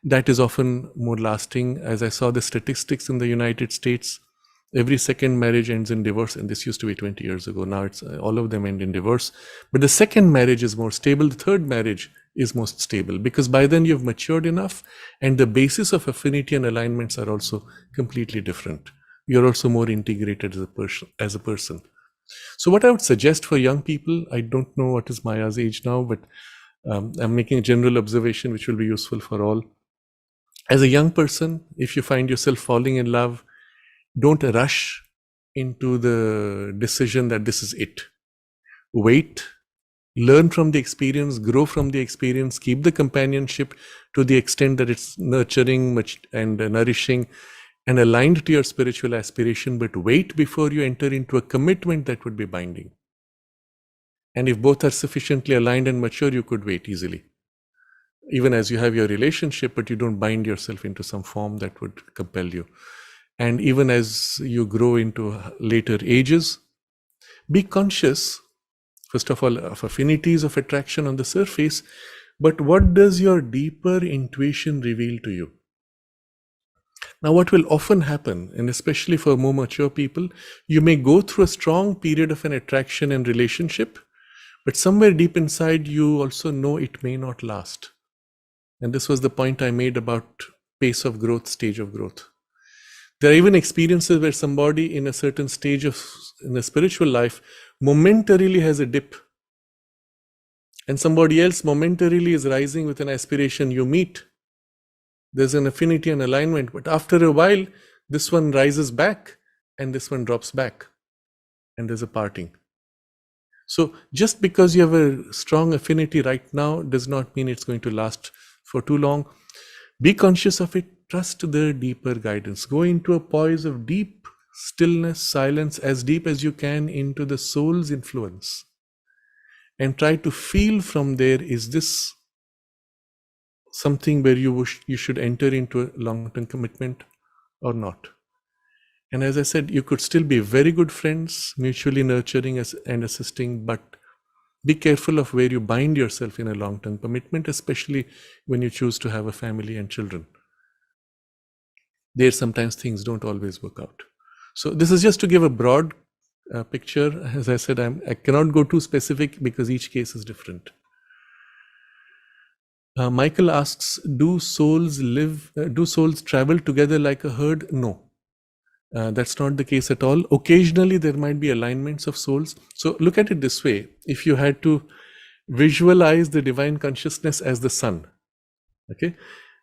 That is often more lasting. As I saw the statistics in the United States, every second marriage ends in divorce, and this used to be 20 years ago. Now it's all of them end in divorce. But the second marriage is more stable. The third marriage is most stable because by then you've matured enough, and the basis of affinity and alignments are also completely different. You're also more integrated as a person. So what I would suggest for young people, I don't know what is Maya's age now, but I'm making a general observation which will be useful for all. As a young person, if you find yourself falling in love, don't rush into the decision that this is it. Wait, learn from the experience, grow from the experience, keep the companionship to the extent that it's nurturing and nourishing and aligned to your spiritual aspiration, but wait before you enter into a commitment that would be binding. And if both are sufficiently aligned and mature, you could wait easily. Even as you have your relationship, but you don't bind yourself into some form that would compel you. And even as you grow into later ages, be conscious, first of all, of affinities of attraction on the surface, but what does your deeper intuition reveal to you? Now, what will often happen, and especially for more mature people, you may go through a strong period of an attraction and relationship, but somewhere deep inside you also know it may not last. And this was the point I made about pace of growth, stage of growth. There are even experiences where somebody in a certain stage in a spiritual life momentarily has a dip, and somebody else momentarily is rising with an aspiration. You meet, there's an affinity and alignment, but after a while, this one rises back and this one drops back, and there's a parting. So just because you have a strong affinity right now does not mean it's going to last for too long. Be conscious of it. Trust the deeper guidance. Go into a poise of deep stillness, silence, as deep as you can into the soul's influence. And try to feel from there, is this something where you should enter into a long-term commitment or not? And as I said, you could still be very good friends, mutually nurturing and assisting, but be careful of where you bind yourself in a long-term commitment, especially when you choose to have a family and children. There sometimes things don't always work out. So this is just to give a broad picture. As I said, I cannot go too specific because each case is different. Michael asks, do souls travel together like a herd? No. That's not the case at all. Occasionally, there might be alignments of souls. So look at it this way. If you had to visualize the divine consciousness as the sun, okay,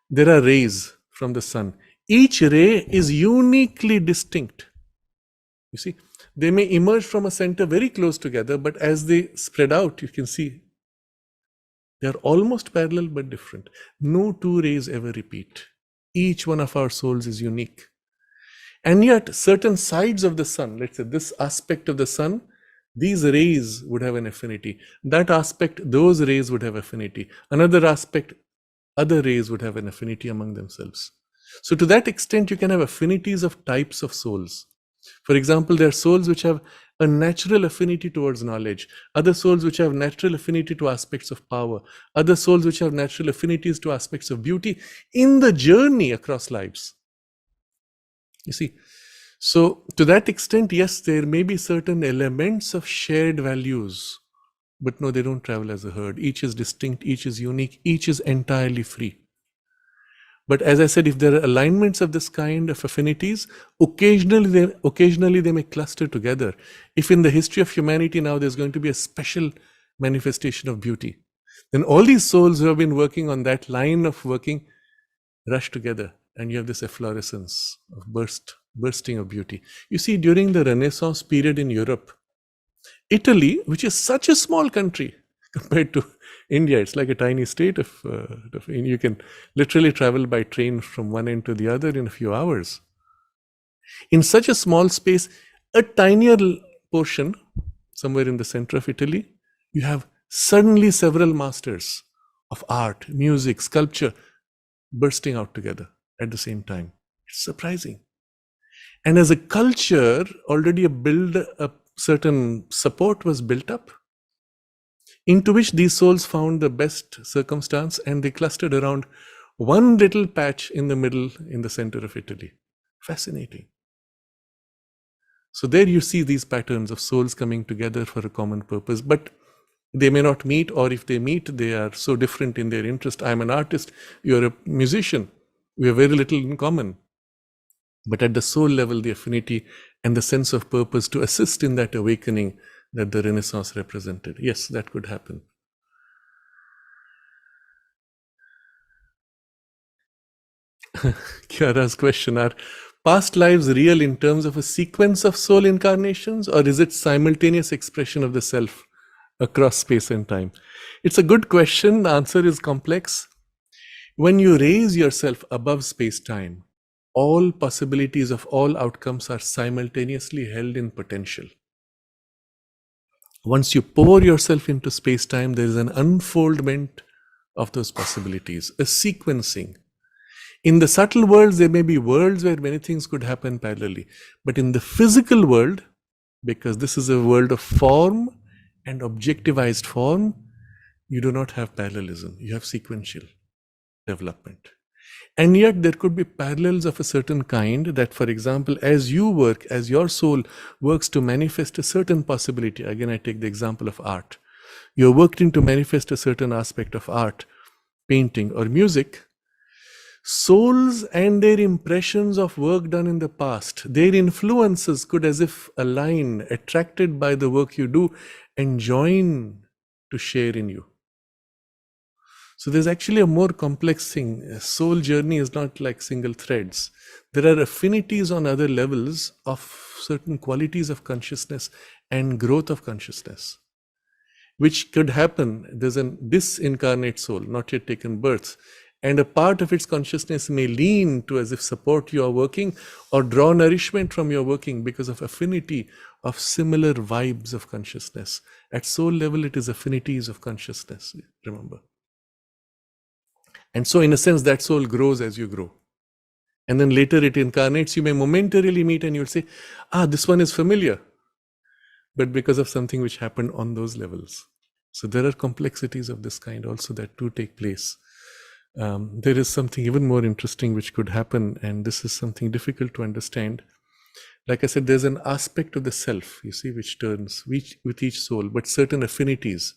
there are rays from the sun. Each ray is uniquely distinct. You see, they may emerge from a center very close together, but as they spread out, you can see they are almost parallel but different. No two rays ever repeat. Each one of our souls is unique. And yet, certain sides of the sun, let's say this aspect of the sun, these rays would have an affinity. That aspect, those rays would have affinity. Another aspect, other rays would have an affinity among themselves. So to that extent, you can have affinities of types of souls. For example, there are souls which have a natural affinity towards knowledge, other souls which have natural affinity to aspects of power, other souls which have natural affinities to aspects of beauty in the journey across lives. You see, so to that extent, yes, there may be certain elements of shared values, but no, they don't travel as a herd. Each is distinct, each is unique, each is entirely free. But as I said, if there are alignments of this kind of affinities, occasionally they may cluster together. If in the history of humanity now there's going to be a special manifestation of beauty, then all these souls who have been working on that line of working rush together, and you have this efflorescence of bursting of beauty. You see, during the Renaissance period in Europe, Italy, which is such a small country compared to India, it's like a tiny state you can literally travel by train from one end to the other in a few hours. In such a small space, a tinier portion, somewhere in the center of Italy, you have suddenly several masters of art, music, sculpture, bursting out together at the same time. It's surprising. And as a culture, already a certain support was built up, into which these souls found the best circumstance, and they clustered around one little patch in the middle, in the center of Italy. Fascinating. So there you see these patterns of souls coming together for a common purpose, but they may not meet, or if they meet, they are so different in their interest. I'm an artist, you're a musician. We have very little in common. But at the soul level, the affinity and the sense of purpose to assist in that awakening that the Renaissance represented. Yes, that could happen. Kiara's question, are past lives real in terms of a sequence of soul incarnations, or is it simultaneous expression of the self across space and time? It's a good question. The answer is complex. When you raise yourself above space-time, all possibilities of all outcomes are simultaneously held in potential. Once you pour yourself into space-time, there is an unfoldment of those possibilities, a sequencing. In the subtle worlds, there may be worlds where many things could happen parallelly. But in the physical world, because this is a world of form and objectivized form, you do not have parallelism. You have sequential development. And yet there could be parallels of a certain kind that, for example, as you work, as your soul works to manifest a certain possibility, again I take the example of art, you're working to manifest a certain aspect of art, painting or music, souls and their impressions of work done in the past, their influences could as if align, attracted by the work you do, and join to share in you. So there's actually a more complex thing. A soul journey is not like single threads. There are affinities on other levels of certain qualities of consciousness and growth of consciousness, which could happen. There's this incarnate soul, not yet taken birth, And a part of its consciousness may lean to as if support your working or draw nourishment from your working because of affinity of similar vibes of consciousness. At soul level, it is affinities of consciousness, remember. And so in a sense, that soul grows as you grow. And then later it incarnates, you may momentarily meet and you'll say, this one is familiar. But because of something which happened on those levels. So there are complexities of this kind also that do take place. There is something even more interesting which could happen, and this is something difficult to understand. Like I said, there's an aspect of the self, you see, which turns with each soul, but certain affinities.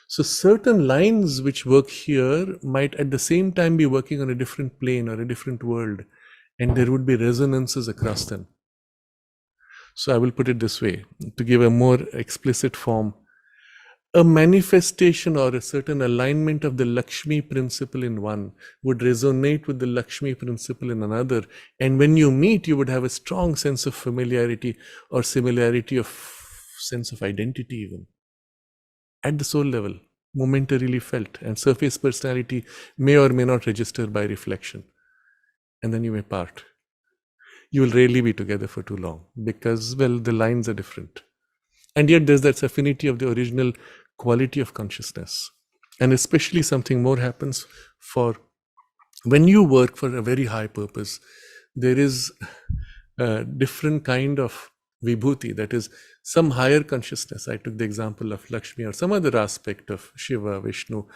So certain lines which work here might at the same time be working on a different plane or a different world, and there would be resonances across them. So I will put it this way, to give a more explicit form. A manifestation or a certain alignment of the Lakshmi principle in one would resonate with the Lakshmi principle in another. And when you meet, you would have a strong sense of familiarity or similarity of sense of identity even. At the soul level, momentarily felt, and surface personality may or may not register by reflection. And then you may part. You will rarely be together for too long because, well, the lines are different. And yet there's that affinity of the original quality of consciousness. And especially something more happens for when you work for a very high purpose. There is a different kind of vibhuti, that is some higher consciousness. I took the example of Lakshmi or some other aspect of Shiva, Vishnu,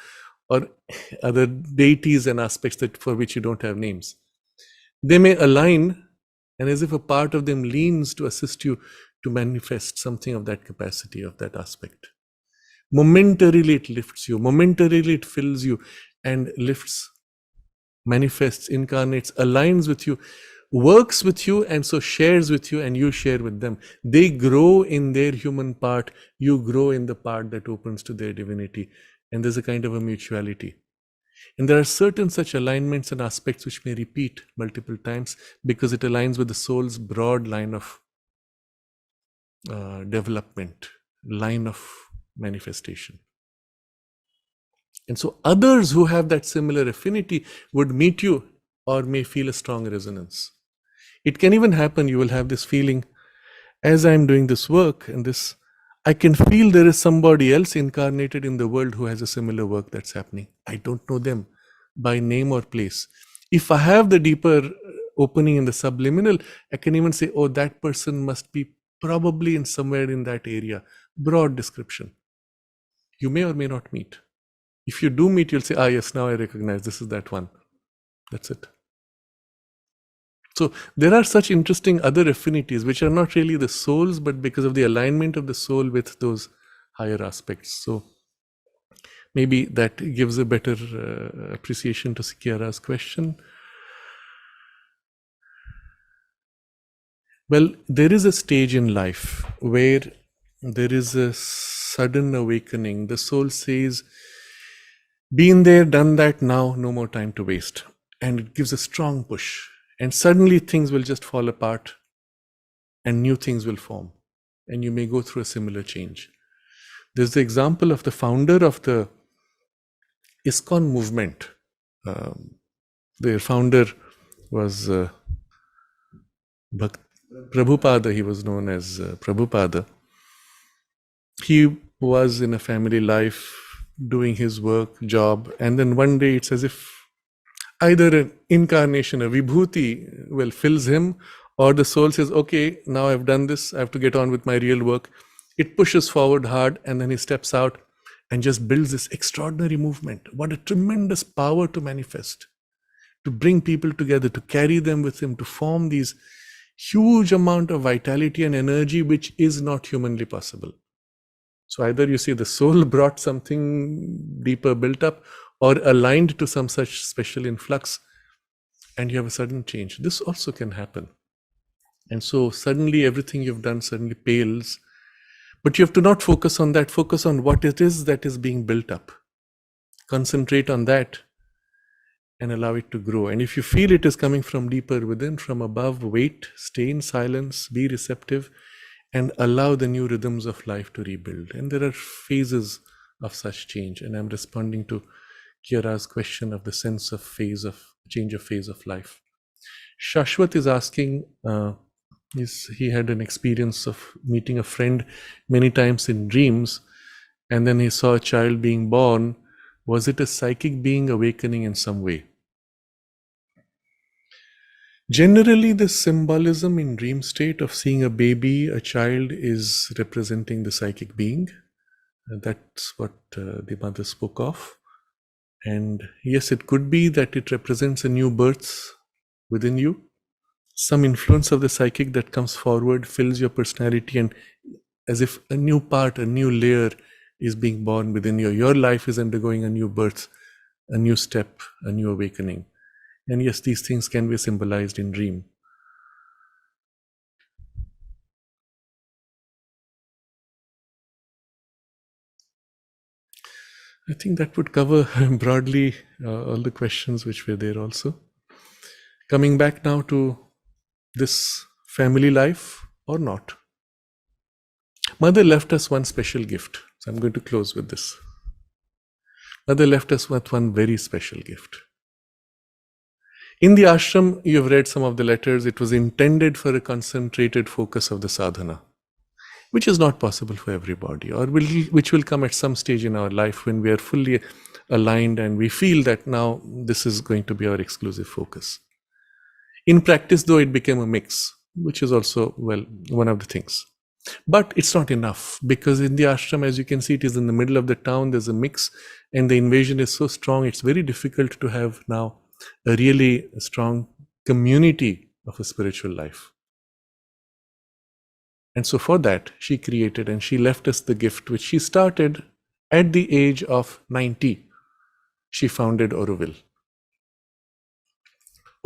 or other deities and aspects that for which you don't have names. They may align, and as if a part of them leans to assist you to manifest something of that capacity, of that aspect. Momentarily it lifts you, momentarily it fills you and lifts, manifests, incarnates, aligns with you, works with you, and so shares with you, and you share with them. They grow in their human part, you grow in the part that opens to their divinity, and there's a kind of a mutuality. And there are certain such alignments and aspects which may repeat multiple times because it aligns with the soul's broad line of development, line of manifestation. And so others who have that similar affinity would meet you or may feel a strong resonance. It can even happen, you will have this feeling, as I'm doing this work and this, I can feel there is somebody else incarnated in the world who has a similar work that's happening. I don't know them by name or place. If I have the deeper opening in the subliminal, I can even say, oh, that person must be probably in somewhere in that area. Broad description. You may or may not meet. If you do meet, you'll say, yes, now I recognize this is that one. That's it. So there are such interesting other affinities which are not really the souls, but because of the alignment of the soul with those higher aspects. So maybe that gives a better appreciation to Kiara's question. Well, there is a stage in life where there is a sudden awakening. The soul says, been there, done that, now, no more time to waste. And it gives a strong push. And suddenly things will just fall apart and new things will form. And you may go through a similar change. There's the example of the founder of the ISKCON movement. Their founder was Prabhupada. He was known as Prabhupada. He was in a family life, doing his work, job, and then one day it's as if either an incarnation, a vibhuti, fills him, or the soul says, okay, now I've done this, I have to get on with my real work. It pushes forward hard, and then he steps out and just builds this extraordinary movement. What a tremendous power to manifest, to bring people together, to carry them with him, to form these huge amount of vitality and energy, which is not humanly possible. So either you see the soul brought something deeper built up, or aligned to some such special influx, and you have a sudden change. This also can happen. And so suddenly everything you've done suddenly pales. But you have to not focus on that. Focus on what it is that is being built up. Concentrate on that and allow it to grow. And if you feel it is coming from deeper within, from above, wait, stay in silence, be receptive, and allow the new rhythms of life to rebuild. And there are phases of such change. And I'm responding to Kiara's question of the sense of change of phase of life. Shashwat is asking, he had an experience of meeting a friend many times in dreams, and then he saw a child being born. Was it a psychic being awakening in some way? Generally, the symbolism in dream state of seeing a baby, a child, is representing the psychic being. That's what the mother spoke of. And yes, it could be that it represents a new birth within you. Some influence of the psychic that comes forward fills your personality, and as if a new part, a new layer is being born within you. Your life is undergoing a new birth, a new step, a new awakening. And yes, these things can be symbolized in dream. I think that would cover broadly all the questions which were there also. Coming back now to this family life or not. Mother left us one special gift. So I'm going to close with this. Mother left us with one very special gift. In the ashram, you have read some of the letters. It was intended for a concentrated focus of the sadhana, which is not possible for everybody, or which will come at some stage in our life when we are fully aligned and we feel that now this is going to be our exclusive focus. In practice, though, it became a mix, which is also, well, one of the things. But it's not enough, because in the ashram, as you can see, it is in the middle of the town, there's a mix, and the invasion is so strong, it's very difficult to have now a really strong community of a spiritual life. And so for that, she created and she left us the gift, which she started at the age of 90. She founded Auroville.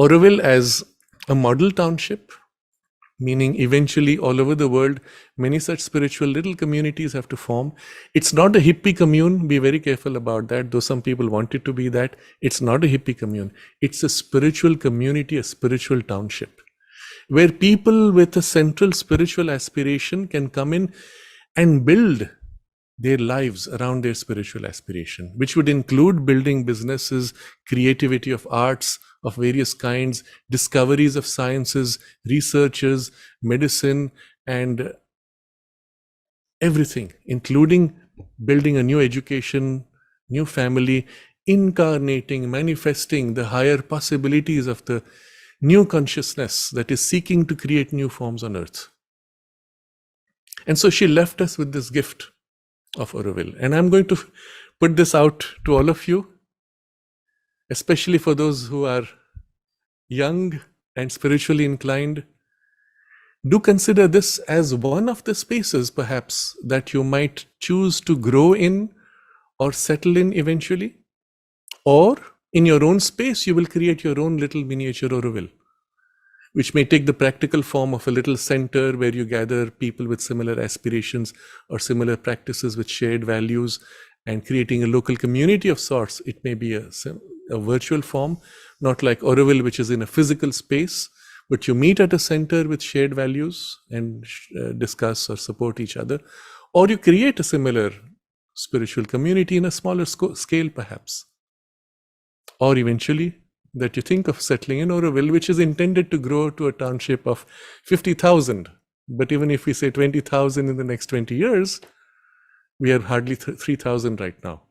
Auroville as a model township, meaning eventually all over the world, many such spiritual little communities have to form. It's not a hippie commune. Be very careful about that. Though some people want it to be that, it's not a hippie commune. It's a spiritual community, a spiritual township, where people with a central spiritual aspiration can come in and build their lives around their spiritual aspiration, which would include building businesses, creativity of arts of various kinds, discoveries of sciences, researchers, medicine, and everything, including building a new education, new family, incarnating, manifesting the higher possibilities of the new consciousness that is seeking to create new forms on earth. And so she left us with this gift of Auroville. And I'm going to put this out to all of you, especially for those who are young and spiritually inclined. Do consider this as one of the spaces, perhaps, that you might choose to grow in or settle in eventually. Or in your own space, you will create your own little miniature Auroville, which may take the practical form of a little center where you gather people with similar aspirations or similar practices with shared values, and creating a local community of sorts. It may be a virtual form, not like Auroville, which is in a physical space, but you meet at a center with shared values and discuss or support each other. Or you create a similar spiritual community in a smaller scale, perhaps. Or eventually, that you think of settling in Auroville, which is intended to grow to a township of 50,000. But even if we say 20,000 in the next 20 years, we are hardly 3,000 right now.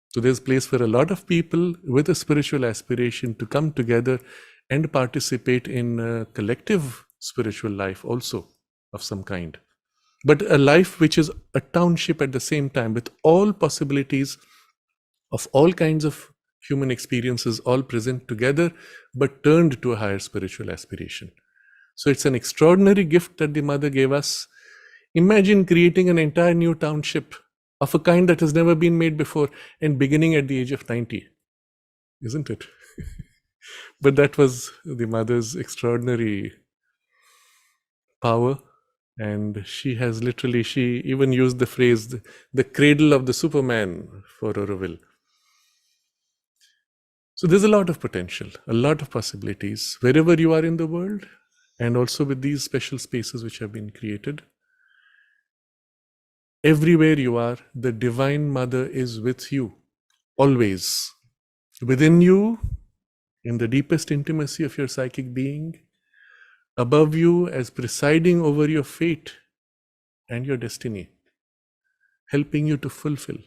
So there's place for a lot of people with a spiritual aspiration to come together and participate in a collective spiritual life also of some kind. But a life which is a township at the same time, with all possibilities of all kinds of human experiences all present together, but turned to a higher spiritual aspiration. So it's an extraordinary gift that the mother gave us. Imagine creating an entire new township of a kind that has never been made before, and beginning at the age of 90, isn't it? But that was the mother's extraordinary power. And she even used the phrase, the cradle of the Superman for Auroville. So there's a lot of potential, a lot of possibilities wherever you are in the world, and also with these special spaces which have been created. Everywhere you are, the Divine Mother is with you, always. Within you, in the deepest intimacy of your psychic being, above you as presiding over your fate and your destiny, helping you to fulfill,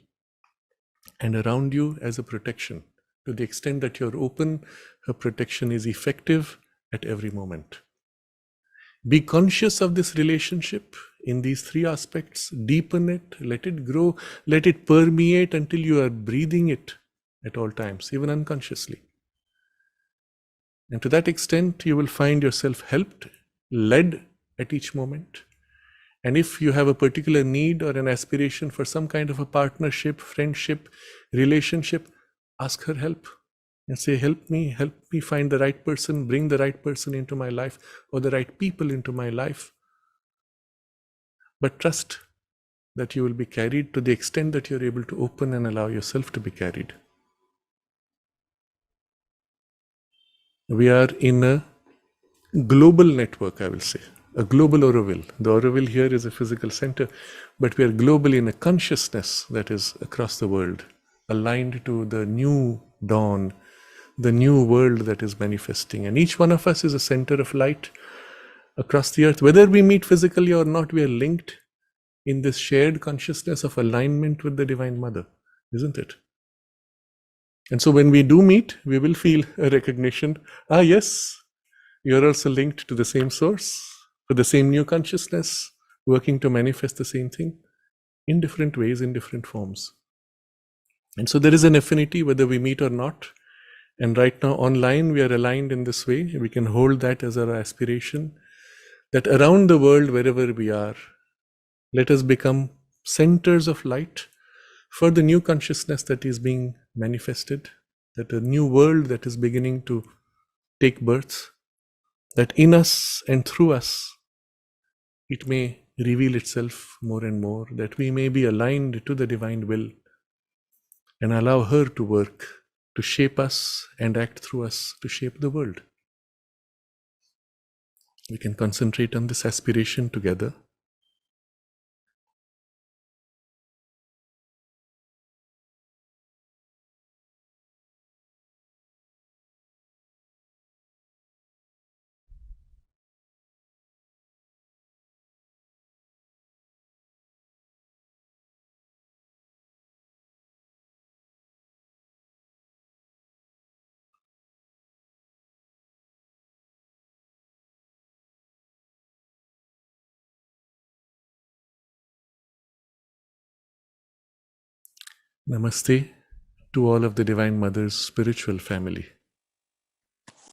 and around you as a protection. To the extent that you're open, her protection is effective at every moment. Be conscious of this relationship in these three aspects. Deepen it, let it grow, let it permeate until you are breathing it at all times, even unconsciously. And to that extent, you will find yourself helped, led at each moment. And if you have a particular need or an aspiration for some kind of a partnership, friendship, relationship, ask her help and say, help me find the right person, bring the right person into my life or the right people into my life. But trust that you will be carried to the extent that you're able to open and allow yourself to be carried. We are in a global network, I will say, a global Auroville. The Auroville here is a physical center, but we are globally in a consciousness that is across the world, aligned to the new dawn, the new world that is manifesting. And each one of us is a center of light across the earth. Whether we meet physically or not, we are linked in this shared consciousness of alignment with the Divine Mother, isn't it? And so when we do meet, we will feel a recognition. Yes, you're also linked to the same source, to the same new consciousness, working to manifest the same thing in different ways, in different forms. And so there is an affinity whether we meet or not. And right now online, we are aligned in this way. We can hold that as our aspiration, that around the world, wherever we are, let us become centers of light for the new consciousness that is being manifested, that a new world that is beginning to take birth, that in us and through us, it may reveal itself more and more, that we may be aligned to the divine will and allow her to work, to shape us and act through us to shape the world. We can concentrate on this aspiration together. Namaste to all of the Divine Mother's spiritual family.